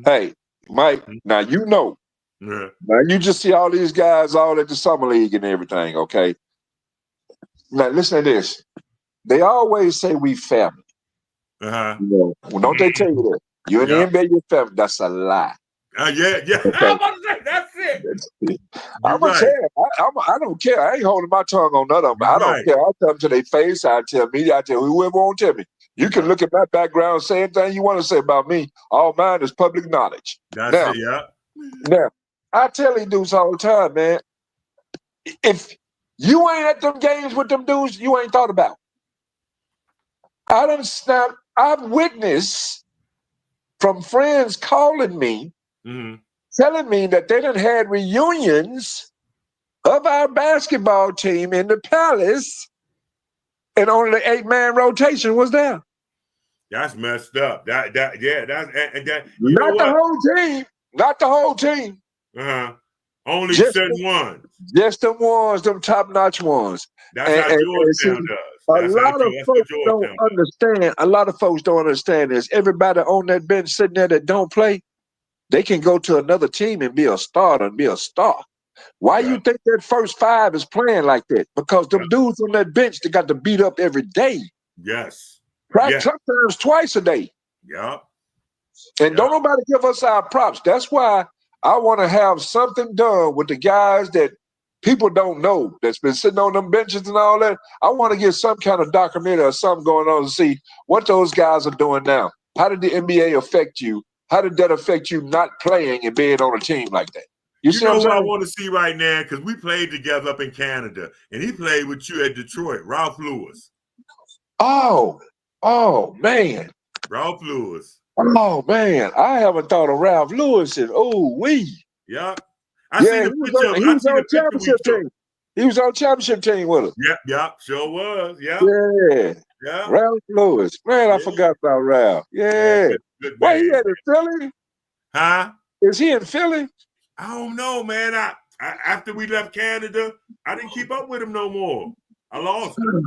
Hey, Mike, now you know.
Yeah.
Now you just see all these guys all at the summer league and everything, okay? Now listen to this. They always say we family.
Uh-huh.
Well, don't they tell you that? You in the NBA, your family. That's a lie.
Yeah.
Okay.
I'm about to say, that's it.
I'm gonna tell you, I don't care. I ain't holding my tongue on none of them. I don't care. I'll tell them to their face. I tell whoever won't tell me. You can look at my background, say anything you want to say about me. All mine is public knowledge.
That's it, yeah.
Now, I tell these dudes all the time, man, if you ain't at them games with them dudes, you ain't thought about. I've witnessed from friends calling me, telling me that they done had reunions of our basketball team in the Palace, and only the 8-man rotation was there.
That's messed up. Not
the whole team. Not the whole team.
Only certain ones.
Just them ones, them top-notch ones.
That's how Georgetown does.
A lot of folks don't understand. A lot of folks don't understand this. Everybody on that bench sitting there that don't play, they can go to another team and be a starter and be a star. Why you think that first 5 is playing like that? Because them dudes on that bench, they got to beat up every day.
Yes.
Right? Sometimes twice a day.
Yeah.
And don't nobody give us our props. That's why I want to have something done with the guys that people don't know that's been sitting on them benches and all that. I want to get some kind of documentary or something going on to see what those guys are doing now. How did the NBA affect you? How did that affect you not playing and being on a team like that?
You know what I want to see right now? Because we played together up in Canada, and he played with you at Detroit, Ralph Lewis.
Oh, man.
Ralph Lewis.
Oh, man. I haven't thought of Ralph Lewis in,
Yeah. I seen the picture.
He was on championship team. He was on championship team with us.
Yep, sure was. Yeah.
Ralph Lewis. Man, I forgot about Ralph. Yeah.
Good
Why he at in Philly?
Huh?
Is he in Philly?
I don't know, man. I after we left Canada, I didn't keep up with him no more. I lost him.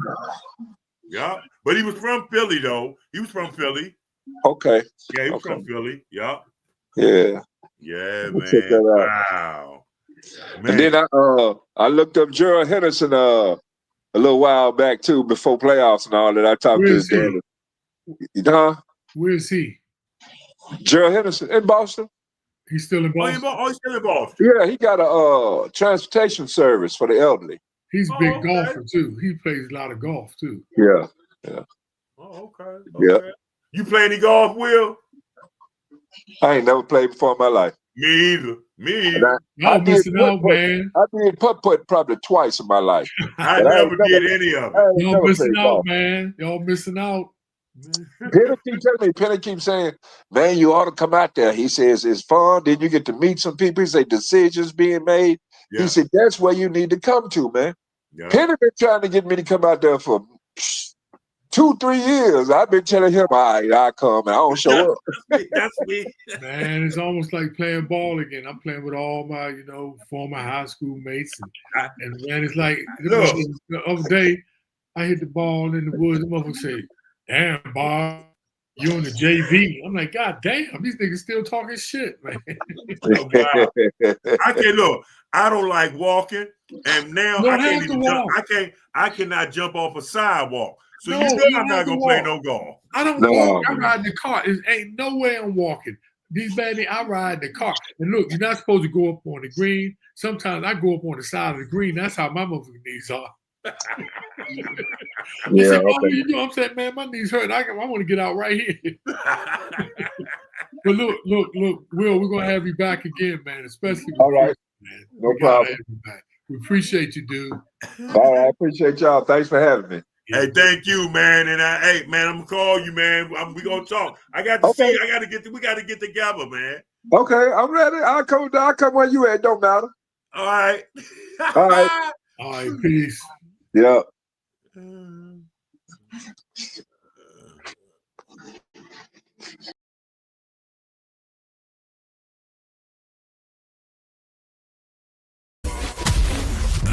Yeah. But he was from Philly, though. He was from Philly.
Okay.
Yeah, he was from Philly. Yeah.
Yeah.
Yeah, man.
Check that out.
Wow. Man.
And then I looked up Gerald Henderson a little while back too, before playoffs and all that. I talked to his dad.
Where is he?
Gerald Henderson in Boston.
He's still in Boston.
He's still in Boston.
Yeah, he got a transportation service for the elderly.
He's a big golfer too. He plays a lot of golf too.
Yeah.
Oh, okay.
Yeah.
You play any golf, Will?
I ain't never played before in my life.
Me either.
Y'all missing out, man.
I did putt probably twice in my life.
I never did any of it.
Y'all missing out, man. Y'all missing out.
Penny keeps saying, man, you ought to come out there. He says, it's fun. Then you get to meet some people. He said, decisions being made. Yeah. He said, that's where you need to come to, man. Yeah. Penny been trying to get me to come out there for 2-3 years. I've been telling him, all right, I'll come, and I don't show up.
That's me.
Man, it's almost like playing ball again. I'm playing with all my, former high school mates. And man, it's like, the other day, I hit the ball in the woods. The motherfucker say, damn, Bob, you in the JV. I'm like, God damn, these niggas still talking shit, man.
Oh, wow. I don't like walking, and now I can't even jump. I cannot jump off a sidewalk. So I'm not gonna play no golf.
I don't walk. I ride the car. It ain't no way I'm walking. These bad days, I ride the car. And look, you're not supposed to go up on the green. Sometimes I go up on the side of the green. That's how my motherfucking knees are. Said, what do you do? I'm saying, man, my knees hurt. I want to get out right here. But look, Will, we're gonna have you back again, man. Especially
all right,
man.
No problem.
We appreciate you, dude.
All right, I appreciate y'all. Thanks for having me.
Hey, thank you, man. And I'm gonna call you, man. We gonna talk. I got to see. We got to get together, man.
Okay, I'm ready. I'll come where you at. Don't matter.
All right.
All right.
All right. Peace.
Yeah.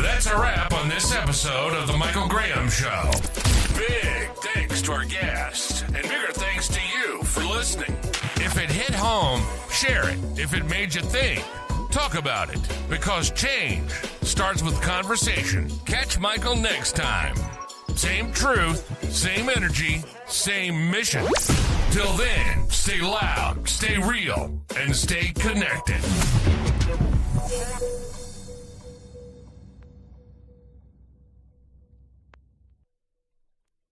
That's a wrap on this episode of The Michael Graham Show. Big thanks to our guests, and bigger thanks to you for listening. If it hit home, share it. If it made you think, talk about it. Because change starts with conversation. Catch Michael next time. Same truth, same energy, same mission. Till then, stay loud, stay real, and stay connected.